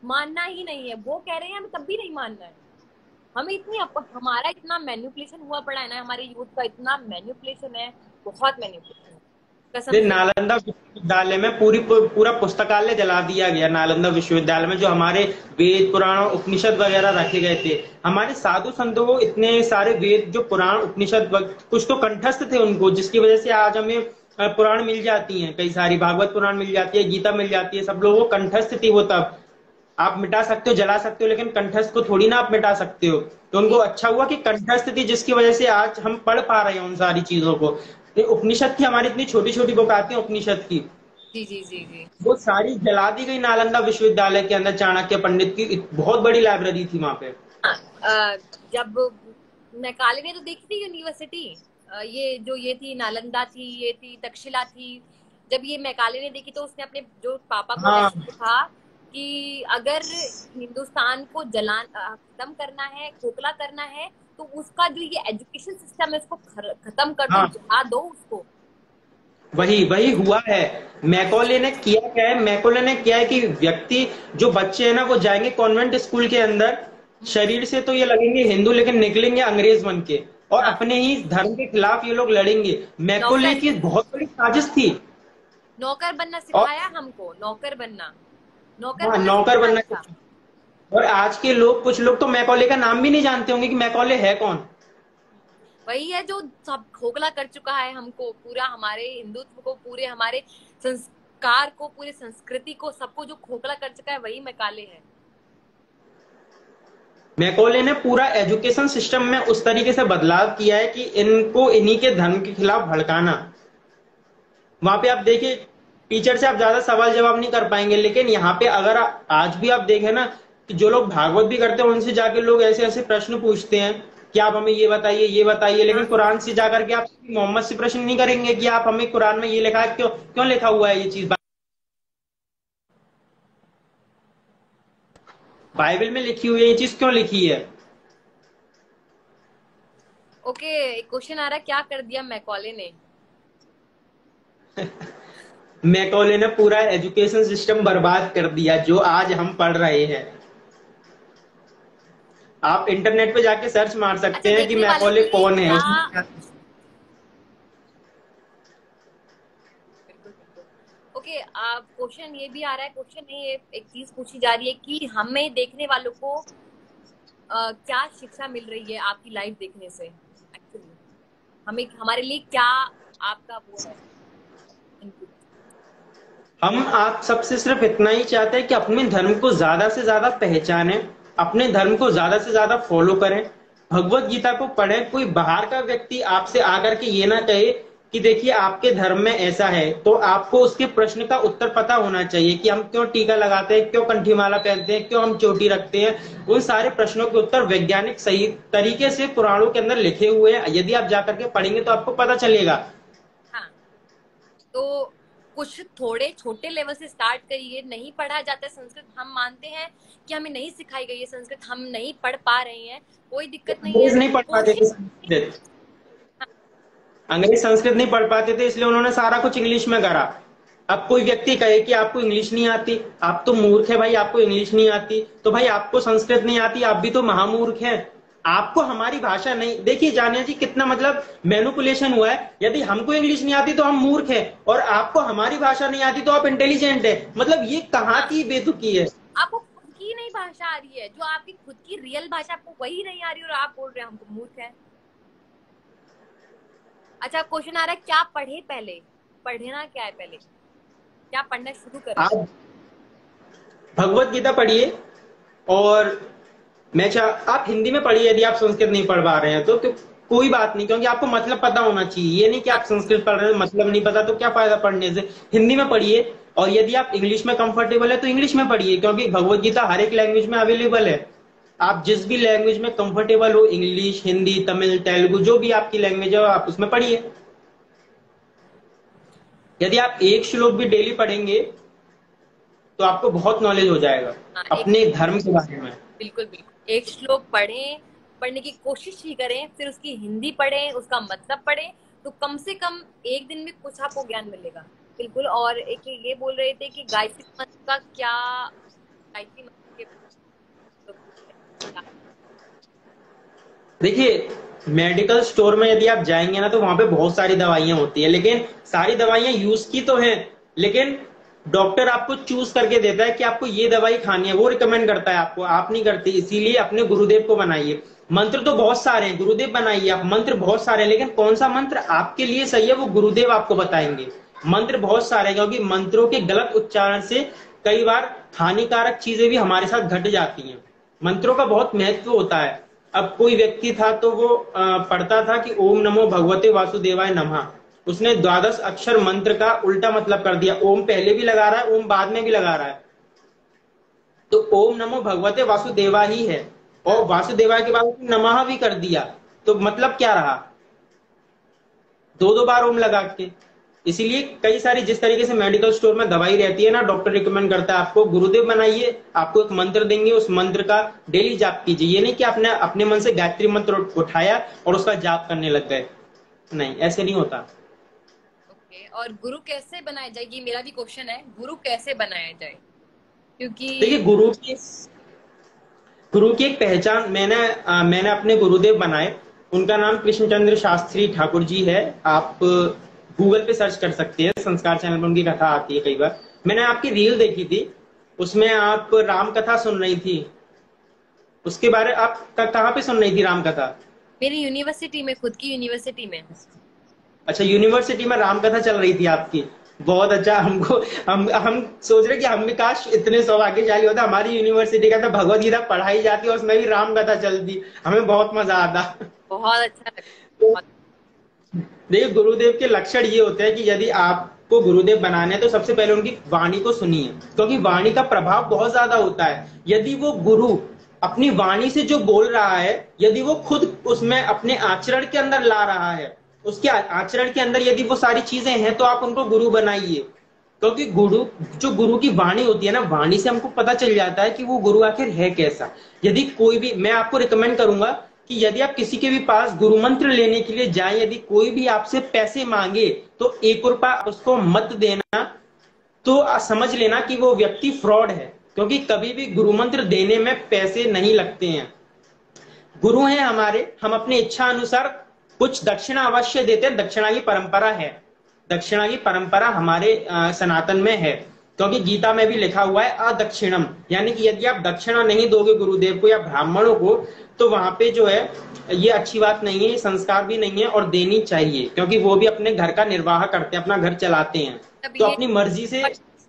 Speaker 1: मानना ही नहीं है। वो कह रहे हैं हमें तब भी नहीं मानना है। हमें हमारा इतना मैन्युपुलेशन हुआ पड़ा है ना, हमारे यूथ का इतना मैन्युपुलेशन है, बहुत मैन्युपुलेशन है कसम से।
Speaker 2: नालंदा विश्वविद्यालय में पूरा पुस्तकालय जला दिया गया। नालंदा विश्वविद्यालय में जो हमारे वेद पुराण और उपनिषद वगैरह रखे गए थे, हमारे साधु संतों को इतने सारे वेद जो पुराण उपनिषद कुछ तो कंठस्थ थे उनको, जिसकी वजह से आज हमें पुराण मिल जाती हैं, कई सारी भागवत पुराण मिल जाती है, गीता मिल जाती है, सब लोगों को कंठस्थ थी वो। तब आप मिटा सकते हो, जला सकते हो, लेकिन कंठस्थ को थोड़ी ना आप मिटा सकते हो। तो उनको अच्छा हुआ कि कंठस्थ थी, जिसकी वजह से आज हम पढ़ पा रहे हैं उन सारी चीजों को। उपनिषद की हमारी इतनी छोटी छोटी बुक आती है उपनिषद की,
Speaker 1: जी जी जी जी।
Speaker 2: वो सारी जला दी गई नालंदा विश्वविद्यालय के अंदर। चाणक्य पंडित की बहुत बड़ी लाइब्रेरी थी वहां पे।
Speaker 1: हाँ, जब मैकाले ने तो देखी थी यूनिवर्सिटी, ये जो ये थी नालंदा थी, ये थी तक्षशिला थी। जब ये मैकाले ने देखी तो उसने अपने जो पापा को
Speaker 2: हाँ
Speaker 1: मैसेज लिखा कि अगर हिंदुस्तान को खत्म करना है, खोखला करना है, तो उसका जो ये एजुकेशन सिस्टम है उसको खत्म कर दो,
Speaker 2: हाँ,
Speaker 1: जला दो उसको।
Speaker 2: वही वही हुआ है। मैकॉले ने किया क्या है, मैकॉले ने किया है कि व्यक्ति जो बच्चे हैं ना, वो जाएंगे कॉन्वेंट स्कूल के अंदर, शरीर से तो ये लगेंगे हिंदू, लेकिन निकलेंगे अंग्रेज बन के, और
Speaker 1: हाँ,
Speaker 2: अपने ही धर्म के खिलाफ ये लोग लड़ेंगे। मैकॉले
Speaker 1: नौकर
Speaker 2: की बहुत बड़ी साजिश थी।
Speaker 1: नौकर बनना
Speaker 2: और
Speaker 1: सिखाया हमको, नौकर
Speaker 2: हाँ,
Speaker 1: बनना
Speaker 2: नौकर
Speaker 1: सिखाया
Speaker 2: बनना।
Speaker 1: था।
Speaker 2: और आज के लोग, कुछ लोग तो मैकॉले का नाम भी नहीं जानते होंगे कि मैकॉले है कौन।
Speaker 1: वही है जो सब खोखला कर चुका है हमको, पूरा हमारे हिंदुत्व को, पूरे हमारे संस्कार को, पूरे संस्कृति को, सबको जो खोखला कर चुका है वही मैकाले है।
Speaker 2: मैकॉले ने पूरा एजुकेशन सिस्टम में उस तरीके से बदलाव किया है कि इनको इन्हीं के धर्म के खिलाफ भड़काना। वहां पे आप देखिए, टीचर से आप ज्यादा सवाल जवाब नहीं कर पाएंगे, लेकिन यहाँ पे अगर आज भी आप देखें ना, कि जो लोग भागवत भी करते हैं उनसे जाके लोग ऐसे ऐसे प्रश्न पूछते हैं कि आप हमें ये बताइए, लेकिन कुरान से जाकर के आप मोहम्मद से प्रश्न नहीं करेंगे कि आप हमें कुरान में ये लिखा है, क्यों क्यों लिखा हुआ है ये चीज, बाइबल में लिखी हुई है ये चीज क्यों लिखी है।
Speaker 1: ओके, क्वेश्चन आ रहा है, क्या कर दिया मैकॉले ने?
Speaker 2: मैकॉले ने पूरा एजुकेशन सिस्टम बर्बाद कर दिया जो आज हम पढ़ रहे हैं। आप इंटरनेट पे जाके सर्च मार
Speaker 1: अच्छा,
Speaker 2: सकते हैं कि
Speaker 1: देखने वाले
Speaker 2: मैकॉले
Speaker 1: के लिए
Speaker 2: कौन है।
Speaker 1: क्या? बिल्कुल बिल्कुल। ओके, आप क्वेश्चन ये भी आ रहा है, क्वेश्चन नहीं, ये एक चीज पूछी जा रही है कि हमें देखने वालों को क्या शिक्षा मिल रही है आपकी लाइफ देखने से? एक्चुअली हमें, हमारे लिए क्या आपका वो है इनपुट?
Speaker 2: हम आप सबसे सिर्फ इतना ही चाहते हैं कि अपने धर्म को ज्यादा से ज्यादा पहचानें, अपने धर्म को ज्यादा से ज्यादा फॉलो करें, भगवत गीता को पढ़े, कोई बाहर का व्यक्ति आपसे आकर के ये ना कहे कि देखिए आपके धर्म में ऐसा है, तो आपको उसके प्रश्न का उत्तर पता होना चाहिए कि हम क्यों टीका लगाते हैं, क्यों कंठी माला पहनते हैं, क्यों हम चोटी रखते हैं। उन सारे प्रश्नों के उत्तर वैज्ञानिक सही तरीके से पुराणों के अंदर लिखे हुए हैं। यदि आप जाकर के पढ़ेंगे तो आपको पता चलेगा।
Speaker 1: हाँ, तो कुछ थोड़े छोटे लेवल से स्टार्ट करिए। नहीं पढ़ा जाता है संस्कृत, हम मानते हैं कि हमें नहीं सिखाई गई है संस्कृत, हम नहीं पढ़ पा रहे हैं, कोई दिक्कत नहीं
Speaker 2: अंग्रेज
Speaker 1: है।
Speaker 2: नहीं पढ़ पाते थे संस्कृत, अंग्रेज संस्कृत नहीं पढ़ पाते थे, इसलिए उन्होंने सारा कुछ इंग्लिश में करा। अब कोई व्यक्ति कहे कि आपको इंग्लिश नहीं आती, आप तो मूर्ख है भाई, आपको इंग्लिश नहीं आती, तो भाई आपको संस्कृत नहीं आती, आप भी तो महामूर्ख हैं। आपको हमारी भाषा नहीं, देखिए जानिया जी कितना मतलब मैनिपुलेशन हुआ है। यदि हमको इंग्लिश नहीं आती तो हम मूर्ख हैं, और आपको हमारी भाषा नहीं आती तो आप इंटेलिजेंट है। मतलब ये कहाँ की बेतुकी है।
Speaker 1: आपको खुद की नहीं भाषा आ रही है, जो आपकी खुद की रियल भाषा आपको वही नहीं आ रही और आप बोल रहे हैं हमको मूर्ख है। अच्छा, क्वेश्चन आ रहा है क्या पढ़े पहले, पढ़ना क्या है पहले, क्या पढ़ना शुरू करें?
Speaker 2: आप भगवत गीता पढ़िए, और आप हिंदी में पढ़िए। यदि आप संस्कृत नहीं पढ़ पा रहे हैं तो कोई बात नहीं, क्योंकि आपको मतलब पता होना चाहिए। ये नहीं कि आप संस्कृत पढ़ रहे हैं मतलब नहीं पता, तो क्या फायदा पढ़ने से। हिंदी में पढ़िए, और यदि आप इंग्लिश में कंफर्टेबल है तो इंग्लिश में पढ़िए, क्योंकि भगवत गीता हर एक लैंग्वेज में अवेलेबल है। आप जिस भी लैंग्वेज में कंफर्टेबल हो, इंग्लिश, हिंदी, तमिल, तेलुगु, जो भी आपकी लैंग्वेज है आप उसमें पढ़िए। यदि आप एक श्लोक भी डेली पढ़ेंगे तो आपको बहुत नॉलेज हो जाएगा अपने धर्म के बारे में।
Speaker 1: बिल्कुल बिल्कुल, एक श्लोक पढ़ें, पढ़ने की कोशिश ही करें, फिर उसकी हिंदी पढ़ें, उसका मतलब पढ़ें, तो कम से कम एक दिन में कुछ आपको ज्ञान मिलेगा। बिल्कुल। और एक ये बोल रहे थे कि गायत्री मंत्र का क्या, गायत्री मंत्र के
Speaker 2: देखिए मेडिकल स्टोर में यदि आप जाएंगे ना तो वहां पे बहुत सारी दवाइयां होती है, लेकिन सारी दवाइयां यूज की तो हैं, लेकिन डॉक्टर आपको चूज करके देता है कि आपको ये दवाई खानी है, वो रिकमेंड करता है आपको, आप नहीं करते। इसीलिए अपने गुरुदेव को बनाइए। मंत्र तो बहुत सारे हैं, गुरुदेव बनाइए आप, मंत्र बहुत सारे हैं, लेकिन कौन सा मंत्र आपके लिए सही है वो गुरुदेव आपको बताएंगे। मंत्र बहुत सारे हैं, क्योंकि मंत्रों के गलत उच्चारण से कई बार हानिकारक चीजें भी हमारे साथ घट जाती हैं। मंत्रों का बहुत महत्व होता है। अब कोई व्यक्ति था तो वो पढ़ता था कि ओम नमो भगवते वासुदेवाय नमः, उसने 12 अक्षर मंत्र का उल्टा मतलब कर दिया। ओम पहले भी लगा रहा है, ओम बाद में भी लगा रहा है, तो ओम नमो भगवते वासुदेवा ही है, और वासुदेवा के बाद नमः भी कर दिया, तो मतलब क्या रहा, दो बार ओम लगा के। इसीलिए कई सारी, जिस तरीके से मेडिकल स्टोर में दवाई रहती है ना, डॉक्टर रिकमेंड करता है आपको गुरुदेव बनाइए, आपको एक मंत्र देंगे, उस मंत्र का डेली जाप कीजिए। ये नहीं कि आपने अपने मन से गायत्री मंत्र उठाया और उसका जाप करने लग गए, नहीं, ऐसे नहीं होता।
Speaker 1: ओके, और गुरु कैसे बनाया जाए, ये मेरा भी क्वेश्चन है, गुरु कैसे बनाया जाए? क्योंकि
Speaker 2: देखिए गुरु की एक पहचान, मैंने अपने गुरुदेव बनाए, उनका नाम कृष्णचंद्र शास्त्री ठाकुर जी है। आप गूगल पे सर्च कर सकते हैं, संस्कार चैनल पर उनकी कथा आती है कई बार। मैंने आपकी रील देखी थी, उसमें आप राम कथा सुन रही थी, उसके बारे आप कहाँ पे सुन रही थी राम कथा?
Speaker 1: मेरी यूनिवर्सिटी में, खुद की यूनिवर्सिटी में।
Speaker 2: अच्छा, यूनिवर्सिटी में राम कथा चल रही थी आपकी, बहुत अच्छा। हम सोच रहे कि हम भी काश इतने सौभाग्यशाली होता, हमारी यूनिवर्सिटी का तो भगवत गीता पढ़ाई जाती और उसमें भी राम कथा चलती, हमें बहुत मजा आता।
Speaker 1: बहुत अच्छा
Speaker 2: तो देखिए गुरुदेव के लक्षण ये होते हैं कि यदि आपको गुरुदेव बनाने हैं तो सबसे पहले उनकी वाणी को सुनिए, क्योंकि वाणी का प्रभाव बहुत ज्यादा होता है। यदि वो गुरु अपनी वाणी से जो बोल रहा है, यदि वो खुद उसमें अपने आचरण के अंदर ला रहा है, उसके आचरण के अंदर यदि वो सारी चीजें हैं, तो आप उनको गुरु बनाइए। क्योंकि गुरु की वाणी होती है ना, वाणी से हमको पता चल जाता है कि वो गुरु आखिर है कैसा। यदि कोई भी, मैं आपको रिकमेंड करूंगा कि यदि आप किसी के भी पास गुरु मंत्र लेने के लिए जाएं, यदि कोई भी आपसे पैसे मांगे तो 1 रुपया उसको मत देना, तो समझ लेना कि वो व्यक्ति फ्रॉड है, क्योंकि कभी भी गुरु मंत्र देने में पैसे नहीं लगते हैं। गुरु हैं हमारे, हम अपनी इच्छा अनुसार कुछ दक्षिणा अवश्य देते हैं, दक्षिणा की परंपरा है, दक्षिणा की परंपरा हमारे सनातन में है, क्योंकि गीता में भी लिखा हुआ है अदक्षिणम, यानी कि यदि आप दक्षिणा नहीं दोगे गुरुदेव को या ब्राह्मणों को, तो वहां पे जो है ये अच्छी बात नहीं है, ये संस्कार भी नहीं है, और देनी चाहिए, क्योंकि वो भी अपने घर का निर्वाह करते हैं, अपना घर चलाते हैं, तो अपनी मर्जी से।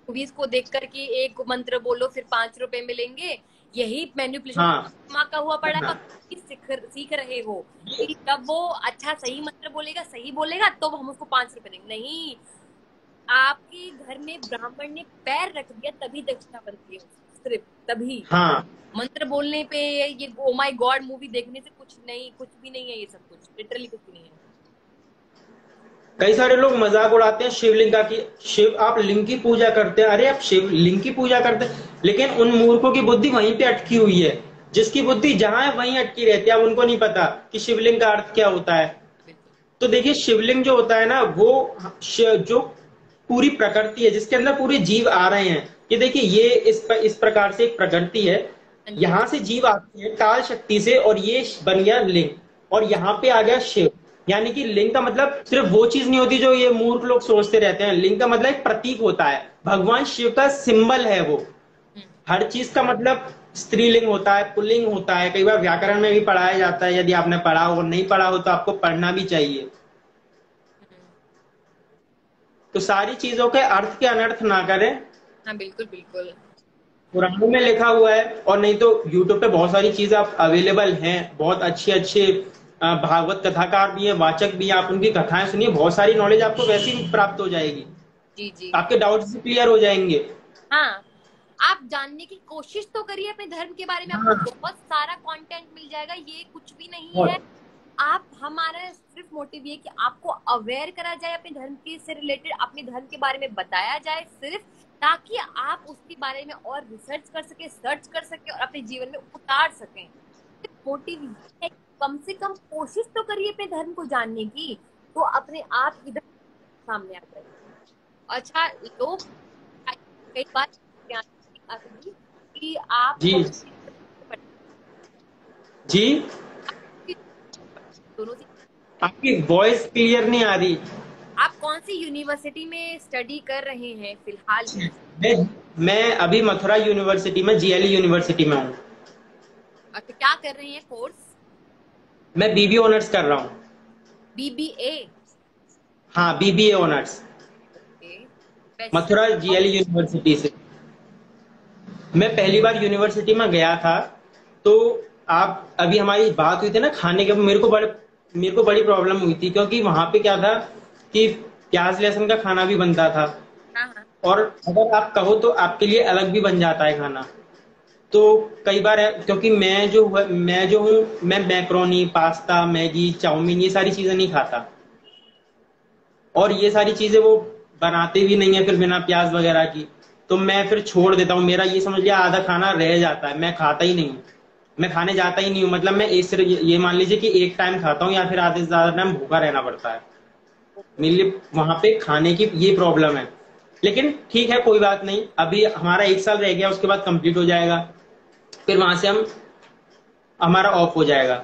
Speaker 1: मूवीज को देख कर कि एक मंत्र बोलो फिर 5 रुपए मिलेंगे, यही मैनिपुलेशन
Speaker 2: हाँ
Speaker 1: दिमाग का हुआ पड़ा है।
Speaker 2: हाँ
Speaker 1: और सीख रहे हो कि जब वो अच्छा सही मंत्र बोलेगा, सही बोलेगा, तो हम उसको 5 रुपए देंगे। नहीं, आपके घर में ब्राह्मण ने पैर रख दिया तभी दक्षिणा बनती है, सिर्फ तभी।
Speaker 2: हाँ।
Speaker 1: मंत्र बोलने पे, ये ओ माय गॉड मूवी देखने से कुछ नहीं, कुछ भी नहीं है, ये सब कुछ लिटरली कुछ भी नहीं है।
Speaker 2: कई सारे लोग मजाक उड़ाते हैं शिवलिंग का कि शिव आप लिंग की पूजा करते हैं। अरे आप शिव लिंग की पूजा करते हैं, लेकिन उन मूर्खों की बुद्धि वहीं पे अटकी हुई है। जिसकी बुद्धि जहां है वहीं अटकी रहती है। अब उनको नहीं पता कि शिवलिंग का अर्थ क्या होता है। तो देखिए शिवलिंग जो होता है ना, वो जो पूरी प्रकृति है, जिसके अंदर पूरे जीव आ रहे हैं। ये देखिए, ये इस प्रकार से एक प्रकृति है। यहाँ से जीव आते हैं काल शक्ति से, और ये बन गया लिंग, और यहाँ पे आ गया शिव। यानी कि लिंग का मतलब सिर्फ वो चीज नहीं होती जो ये मूर्ख लोग सोचते रहते हैं। लिंग का मतलब एक प्रतीक होता है, भगवान शिव का सिंबल है वो। हर चीज का मतलब स्त्रीलिंग होता है, पुल्लिंग होता है। कई बार व्याकरण में भी पढ़ाया जाता है। यदि आपने पढ़ा हो, नहीं पढ़ा हो तो आपको पढ़ना भी चाहिए। तो सारी चीजों के अर्थ के अनर्थ ना करें।
Speaker 1: हाँ बिल्कुल बिल्कुल।
Speaker 2: पुराणों में लिखा हुआ है, और नहीं तो यूट्यूब पे बहुत सारी चीजें आप अवेलेबल हैं। बहुत अच्छे अच्छे भागवत कथाकार भी हैं, वाचक भी हैं। आप उनकी कथाएं सुनिए, बहुत सारी नॉलेज आपको वैसे ही प्राप्त हो जाएगी।
Speaker 1: जी जी।
Speaker 2: आपके डाउट्स भी क्लियर हो जाएंगे।
Speaker 1: हाँ, आप जानने की कोशिश तो करिए अपने धर्म के बारे में, आपको
Speaker 2: हाँ,
Speaker 1: बहुत सारा कंटेंट मिल जाएगा। ये कुछ भी नहीं है।
Speaker 2: बहुत।
Speaker 1: आप, हमारा सिर्फ मोटिव ये कि आपको अवेयर करा जाए अपने धर्म के से रिलेटेड, अपने धर्म के बारे में बताया जाए, सिर्फ ताकि आप उसके बारे में और रिसर्च कर सके, सर्च कर सके और अपने जीवन में उतार सकें। मोटिव ये है कि कम से कम कोशिश तो करिए अपने धर्म को जानने की, तो अपने आप इधर सामने आ जाए। अच्छा, लोग कई बार कि आप
Speaker 2: जी जी।
Speaker 1: दोनों से,
Speaker 2: आपकी वॉइस क्लियर नहीं आ रही।
Speaker 1: आप कौन सी यूनिवर्सिटी में स्टडी कर रहे हैं फिलहाल में?
Speaker 2: मैं अभी मथुरा यूनिवर्सिटी में, जीएलई यूनिवर्सिटी में हूँ।
Speaker 1: अच्छा, क्या कर रहे हैं कोर्स?
Speaker 2: मैं बीबीए ऑनर्स कर रहा हूँ।
Speaker 1: बीबीए?
Speaker 2: हाँ, BBA honours, Mathura GLE university से। मैं पहली बार यूनिवर्सिटी में गया था। तो आप, अभी हमारी बात हुई थी ना खाने के, मेरे को बड़ी प्रॉब्लम हुई थी, क्योंकि वहां पे क्या था कि प्याज लहसुन का खाना भी बनता था।
Speaker 1: हाँ हाँ।
Speaker 2: और अगर आप कहो तो आपके लिए अलग भी बन जाता है खाना। तो कई बार है, क्योंकि मैं जो हूँ, मैं मैक्रोनी, पास्ता, मैगी, चाउमीन, ये सारी चीजें नहीं खाता। और ये सारी चीजें वो बनाते भी नहीं है फिर बिना प्याज वगैरह की। तो मैं फिर छोड़ देता हूँ। मेरा ये समझ लिया आधा खाना रह जाता है, मैं खाता ही नहीं हूँ। मैं खाने जाता ही नहीं हूँ। मतलब मैं एक सिर्फ ये मान लीजिए कि एक टाइम खाता हूँ, या फिर आधे से ज्यादा टाइम भूखा रहना पड़ता है। मेरे लिए वहां पे खाने की ये प्रॉब्लम है। लेकिन ठीक है, कोई बात नहीं। अभी हमारा 1 साल रह गया, उसके बाद कंप्लीट हो जाएगा। फिर वहां से हम, हमारा ऑफ हो जाएगा।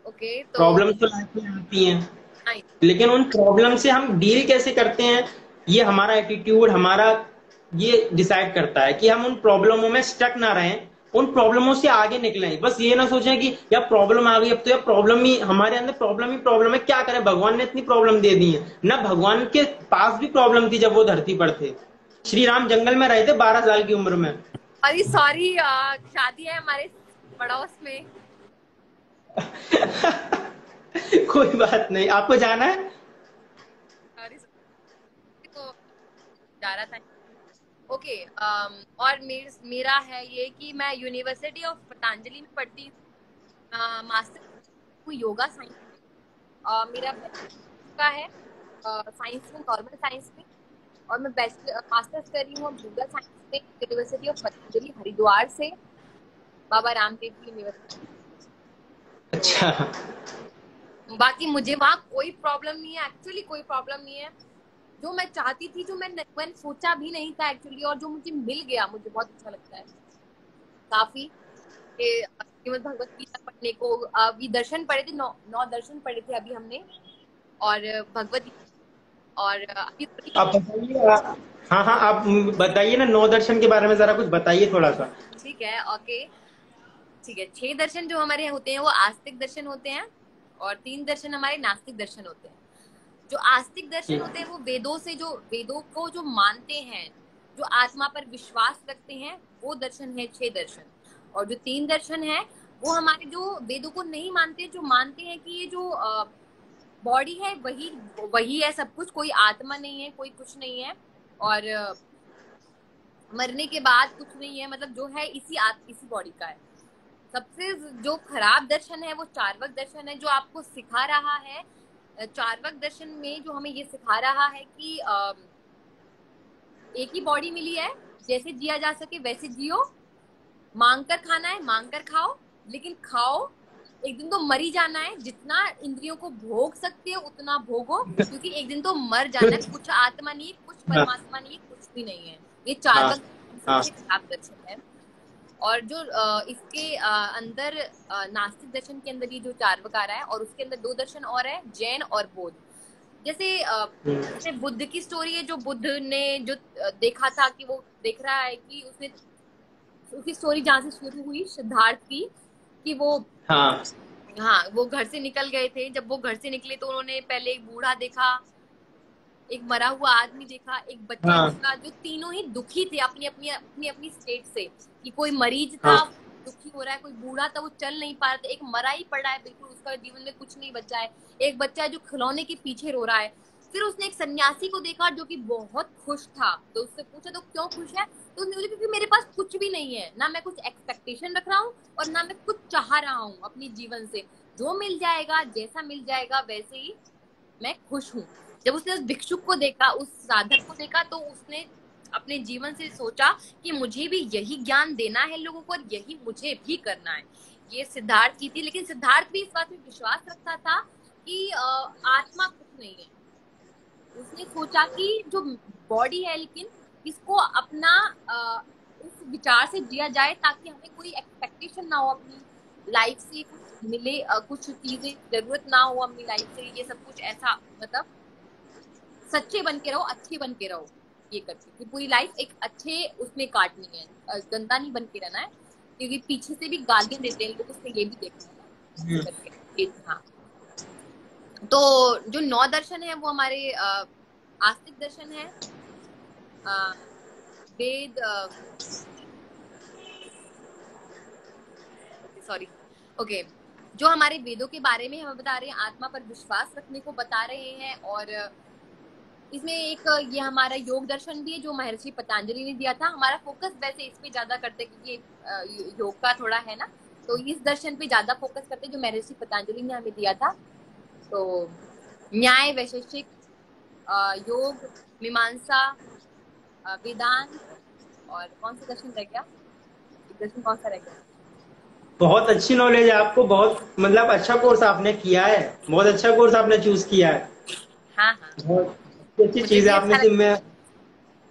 Speaker 1: ओके, तो
Speaker 2: प्रॉब्लम तो लाइफ में आती हैं, लेकिन उन प्रॉब्लम से हम डील कैसे करते हैं, ये हमारा एटीट्यूड, हमारा ये डिसाइड करता है कि हम उन प्रॉब्लमों में स्टक ना रहें, उन प्रॉब्लमों से आगे निकलें। बस ये ना सोचें कि यार प्रॉब्लम आ गई, अब तो यार प्रॉब्लम ही हमारे अंदर, प्रॉब्लम ही प्रॉब्लम है, क्या करें, भगवान ने इतनी प्रॉब्लम दे दी है ना। भगवान के पास भी प्रॉब्लम थी जब वो धरती पर थे। श्री राम जंगल में रहे थे 12 साल की उम्र में।
Speaker 1: अरे सॉरी, शादी है हमारे पड़ोस में।
Speaker 2: कोई बात नहीं, आपको जाना है?
Speaker 1: सॉरी, तो जा रहा था। ओके, और मेरा है ये कि मैं यूनिवर्सिटी ऑफ पतंजलि में पढ़ती हूँ, मास्टर हूँ योगा साइंस। मेरा का है साइंस में, नॉर्मल साइंस में, और मैं मास्टर्स कर रही हूँ योगा साइंस में यूनिवर्सिटी ऑफ पतंजलि हरिद्वार से, बाबा रामदेव की यूनिवर्सिटी।
Speaker 2: अच्छा।
Speaker 1: बाकी मुझे वहाँ कोई प्रॉब्लम नहीं है, एक्चुअली कोई प्रॉब्लम नहीं है। जो मैं चाहती थी, जो मैंने सोचा भी नहीं था एक्चुअली, और जो मुझे मिल गया, मुझे बहुत अच्छा लगता है काफी। श्रीमद् भगवत गीता पढ़ने को, अभी दर्शन पढ़े थे, 9 दर्शन पढ़े थे अभी हमने, और भगवत गीता, और अभी
Speaker 2: आप बताइए। हाँ हाँ, आप बताइए ना, 9 दर्शन के बारे में जरा कुछ बताइए थोड़ा सा।
Speaker 1: ठीक है, ओके, ठीक है। 6 दर्शन जो हमारे यहाँ होते हैं वो आस्तिक दर्शन होते हैं, और 3 दर्शन हमारे नास्तिक दर्शन होते हैं। जो आस्तिक दर्शन होते हैं वो वेदों को जो मानते हैं, जो आत्मा पर विश्वास रखते हैं, वो दर्शन है 6 दर्शन। और जो 3 दर्शन है वो हमारे जो वेदों को नहीं मानते, जो मानते हैं कि ये जो बॉडी है वही वही है सब कुछ, कोई आत्मा नहीं है, कोई कुछ नहीं है, और मरने के बाद कुछ नहीं है, मतलब जो है इसी बॉडी का है। सबसे जो खराब दर्शन है वो चार्वक दर्शन है, जो आपको सिखा रहा है, चार्वक दर्शन में जो हमें ये सिखा रहा है कि एक ही बॉडी मिली है, जैसे जिया जा सके वैसे जियो, मांग कर खाना है मांग कर खाओ, लेकिन खाओ, एक दिन तो मर ही जाना है, जितना इंद्रियों को भोग सकते हो उतना भोगो, क्योंकि एक दिन तो मर जाना है। कुछ आत्मा नहीं, कुछ परमात्मा नहीं, कुछ भी नहीं है। ये चार्वक सबसे खराब दर्शन है। और जो इसके अंदर नास्तिक दर्शन के अंदर ये जो चार्वक आ रहा है, और उसके अंदर 2 दर्शन और है, जैन और बौद्ध। जैसे बुद्ध की स्टोरी है, जो बुद्ध ने जो देखा था कि वो देख रहा है कि उसकी स्टोरी जहाँ से शुरू हुई सिद्धार्थ की, कि वो वो घर से निकल गए थे। जब वो घर से निकले तो उन्होंने पहले एक बूढ़ा देखा, एक मरा हुआ आदमी देखा, एक बच्चा देखा, जो तीनों ही दुखी थे अपनी अपनी स्टेट से, कि कोई मरीज था दुखी हो रहा है, कोई बूढ़ा था वो चल नहीं पा रहा था, एक मरा ही पड़ा है बिल्कुल, उसका जीवन में कुछ नहीं बचा है, एक बच्चा है जो खिलौने के पीछे रो रहा है। फिर उसने एक सन्यासी को देखा जो कि बहुत खुश था, तो उससे पूछा तो क्यों खुश है, तो उसने बोला क्योंकि मेरे पास कुछ भी नहीं है, ना मैं कुछ एक्सपेक्टेशन रख रहा हूँ और ना मैं कुछ चाह रहा हूँ अपने जीवन से, जो मिल जाएगा जैसा मिल जाएगा वैसे ही मैं खुश हूँ। जब उसने उस भिक्षुक को देखा, उस साधक को देखा, तो उसने अपने जीवन से सोचा कि मुझे भी यही ज्ञान देना है लोगों को और यही मुझे भी करना है। ये सिद्धार्थ की थी, लेकिन सिद्धार्थ भी इस बात में विश्वास रखता था कि आत्मा कुछ नहीं है। उसने सोचा कि जो बॉडी है, लेकिन इसको अपना उस विचार से जिया जाए ताकि हमें कोई एक्सपेक्टेशन ना हो अपनी लाइफ से, कुछ मिले, कुछ चीजें जरूरत ना हो अपनी लाइफ से, ये सब कुछ ऐसा, मतलब सच्चे बन के रहो, अच्छे बन के रहो, ये करके कि पूरी लाइफ एक अच्छे उसमें काटनी है, गंदा नहीं बन के रहना है, क्योंकि पीछे से भी गालियां देते हैं लोग, उसने ये भी देखना है करके। हाँ, तो जो 9 दर्शन है वो हमारे आस्तिक दर्शन है, वेद, सॉरी, ओके, जो हमारे वेदों के बारे में हमें बता रहे हैं, आत्मा पर विश्वास रखने को बता रहे हैं। और इसमें एक ये हमारा योग दर्शन भी है जो महर्षि पतंजलि ने दिया था। हमारा फोकस वैसे इस पे ज्यादा करते क्योंकि योग का थोड़ा है ना, तो इस दर्शन पे ज्यादा फोकस करते जो महर्षि पतंजलि ने हमें दिया था। तो न्याय, वैशेषिक, योग, मीमांसा, वेदांत, और कौन सा दर्शन रह गया, दर्शन कौन सा रह गया?
Speaker 2: बहुत अच्छी नॉलेज है आपको, बहुत मतलब अच्छा कोर्स आपने किया है, बहुत अच्छा कोर्स आपने चूज किया है।
Speaker 1: हाँ,
Speaker 2: बहुत अच्छी चीज है आपने से मैं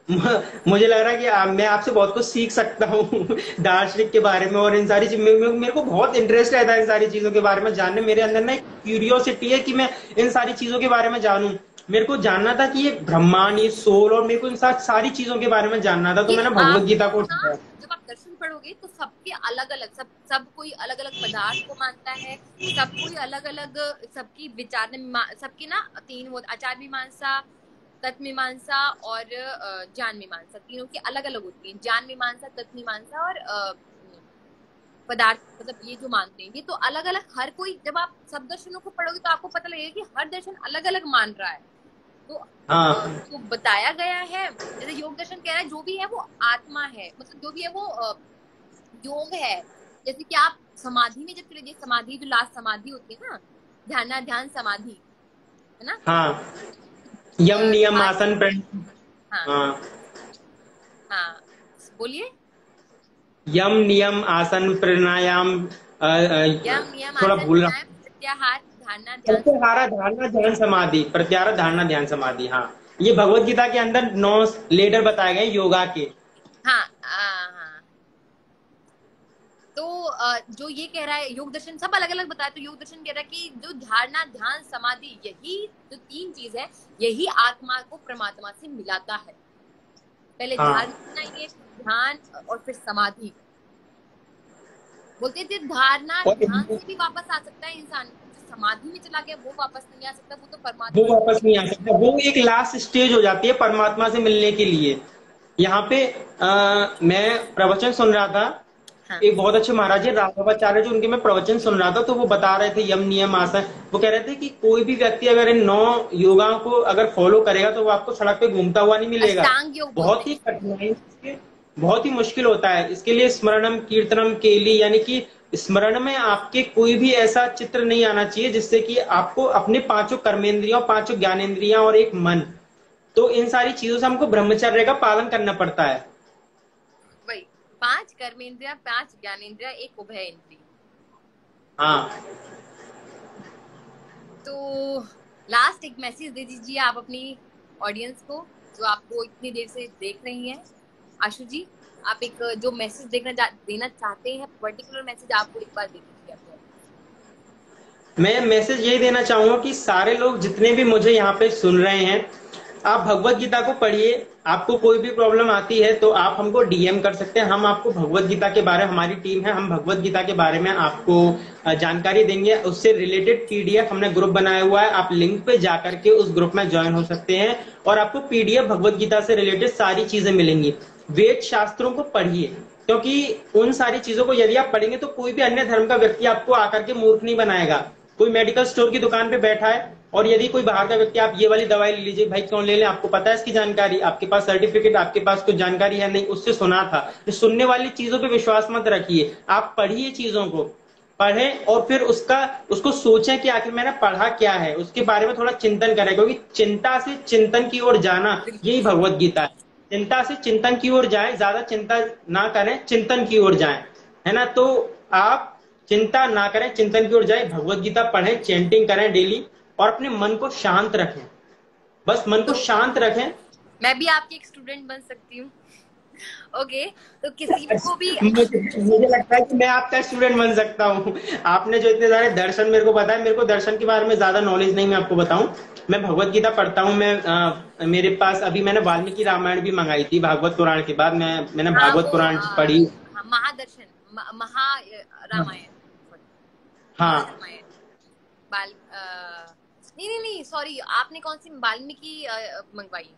Speaker 2: मुझे लग रहा है कि मैं आपसे बहुत कुछ सीख सकता हूँ दार्शनिक के बारे में और इन सारी चीज मेरे को बहुत इंटरेस्ट रहता है इन सारी चीजों के बारे में जानने। मेरे अंदर ना एक क्यूरियोसिटी है कि मैं इन सारी चीजों के बारे में जानूं। मेरे को जानना था कि ये ब्रह्मांड, ये सोल, और मेरे को इन सारी चीजों के बारे में जानना था, तो मैंने भगवत गीता को
Speaker 1: जब आप दर्शन पढ़ोगे तो सबके अलग अलग, सब कोई अलग अलग पदार्थ को मानता है, सब कोई अलग अलग, सबकी विचार, सबकी ना 3 वो आचार मीमांसा, तत्व मीमांसा और ज्ञान मीमांसा, तीनों की अलग अलग होती है। ज्ञान मीमांसा, तत्व मीमांसा और पदार्थ, मतलब ये जो मानते हैं ये तो अलग अलग, हर कोई, जब आप सब दर्शनों को पढ़ोगे तो आपको पता लगेगा कि हर दर्शन अलग अलग मान रहा है। तो बताया गया है, जैसे योग दर्शन कह रहा है जो भी है वो आत्मा है, मतलब जो भी है वो योग है। जैसे कि आप समाधि में जब चले जाइए, समाधि जो लास्ट समाधि होती है ना, ध्यान समाधि है ना,
Speaker 2: हाँ, यम नियम आसन
Speaker 1: हाँ, हाँ, बोलिए।
Speaker 2: यम नियम आसन प्राणायाम,
Speaker 1: यम नियम
Speaker 2: थोड़ा
Speaker 1: आसन
Speaker 2: भूल रहा,
Speaker 1: प्राणायाम, प्रत्याहार धारणा
Speaker 2: ध्यान समाधि, प्रत्याहार धारणा ध्यान समाधि। हाँ, ये भगवत गीता के अंदर 9 लेटर बताए गए योगा के।
Speaker 1: हाँ, हाँ, तो जो ये कह रहा है योग दर्शन सब अलग अलग बताया, तो योग दर्शन कह रहा है कि जो धारणा, ध्यान, समाधि, यही जो 3 चीज है, यही आत्मा को परमात्मा से मिलाता है। पहले ध्यान और फिर समाधि। बोलते थे धारणा ध्यान से भी वापस आ सकता है इंसान, समाधि में चला गया वो वापस नहीं आ सकता, वो तो
Speaker 2: वो
Speaker 1: परमात्मा
Speaker 2: वापस
Speaker 1: से।
Speaker 2: नहीं आ सकता, वो एक लास्ट स्टेज हो जाती है परमात्मा से मिलने के लिए। यहाँ पे मैं प्रवचन सुन रहा था,
Speaker 1: हाँ।
Speaker 2: एक बहुत अच्छे महाराज जी राघवाचार्य जो, उनके मैं प्रवचन सुन रहा था, तो वो बता रहे थे यम नियम आसन। वो कह रहे थे कि कोई भी व्यक्ति अगर इन 9 योगा को अगर फॉलो करेगा तो वो आपको सड़क पे घूमता हुआ नहीं मिलेगा।
Speaker 1: अष्टांग योग बोलते
Speaker 2: बहुत
Speaker 1: हैं
Speaker 2: ही
Speaker 1: इसको।
Speaker 2: कठिनाई बहुत ही मुश्किल होता है। इसके लिए स्मरणम कीर्तनम केली, यानी कि स्मरण में आपके कोई भी ऐसा चित्र नहीं आना चाहिए जिससे कि आपको अपने पांचों कर्मेंद्रियों, पांचों ज्ञानेंद्रियां और एक मन, तो इन सारी चीजों से हमको ब्रह्मचर्य का पालन करना पड़ता है।
Speaker 1: वही 5 कर्मेंद्रिया, 5 ज्ञानेंद्रिया, एक उभय इंद्रिय।
Speaker 2: हाँ।
Speaker 1: तो लास्ट एक मैसेज दे दीजिए आप अपनी ऑडियंस को, जो आपको इतनी देर से देख रही हैं। आशु जी, आप एक जो मैसेज देना चाहते हैं, पर्टिकुलर मैसेज आपको एक बार दे दीजिए आप।
Speaker 2: मैं मैसेज यही देना चाहूंगा कि सारे लोग जितने भी मुझे यहाँ पे सुन रहे हैं, आप भगवत गीता को पढ़िए। आपको कोई भी प्रॉब्लम आती है तो आप हमको डीएम कर सकते हैं, हम आपको भगवत गीता के बारे में, हमारी टीम है, हम भगवत गीता के बारे में आपको जानकारी देंगे। उससे रिलेटेड पीडीएफ हमने ग्रुप बनाया हुआ है, आप लिंक पे जाकर के उस ग्रुप में ज्वाइन हो सकते हैं और आपको पीडीएफ भगवत गीता से रिलेटेड सारी चीजें मिलेंगी। वेद शास्त्रों को पढ़िए, क्योंकि उन सारी चीजों को यदि आप पढ़ेंगे तो कोई भी अन्य धर्म का व्यक्ति आपको आकर के मूर्ख नहीं बनाएगा। कोई मेडिकल स्टोर की दुकान पे बैठा है और यदि कोई बाहर का व्यक्ति, आप ये वाली दवाई ले लीजिए, भाई क्यों ले लें, आपको पता है इसकी जानकारी, आपके पास सर्टिफिकेट, आपके पास कुछ जानकारी है, नहीं, उससे सुना था। तो सुनने वाली चीजों पे विश्वास मत रखिए, आप पढ़िए, चीजों को पढ़ें और फिर उसको सोचें कि आखिर मैंने पढ़ा क्या है, उसके बारे में थोड़ा चिंतन करें, क्योंकि चिंता से चिंतन की ओर जाना, यही भगवत गीता है। चिंता से चिंतन की ओर जाएं, ज्यादा चिंता ना करें, चिंतन की ओर जाएं, है ना। तो आप चिंता ना करें, चिंतन की ओर जाए, भगवत गीता पढ़ें, चैंटिंग करें डेली और अपने मन को शांत रखें, बस मन को
Speaker 1: तो
Speaker 2: शांत रखें।
Speaker 1: मैं भी आपकी एक स्टूडेंट बन सकती हूँ। ओके, तो किसी को भी
Speaker 2: मुझे लगता है कि मैं आपका स्टूडेंट बन सकता हूँ। आपने जो इतने सारे दर्शन मेरे को बताए, मेरे को दर्शन के बारे में ज्यादा नॉलेज नहीं, मैं आपको बताऊं, मैं भगवत गीता पढ़ता हूँ। मेरे पास अभी मैंने वाल्मीकि रामायण भी मंगाई थी, भागवत पुराण के बाद मैंने
Speaker 1: हाँ
Speaker 2: भागवत
Speaker 1: वो
Speaker 2: पुराण पढ़ी।
Speaker 1: महादर्शन, महा रामायण,
Speaker 2: हाँ
Speaker 1: महारामायण, बाल नहीं नहीं नहीं, सॉरी, आपने कौन सी वाल्मीकि मंगवाई?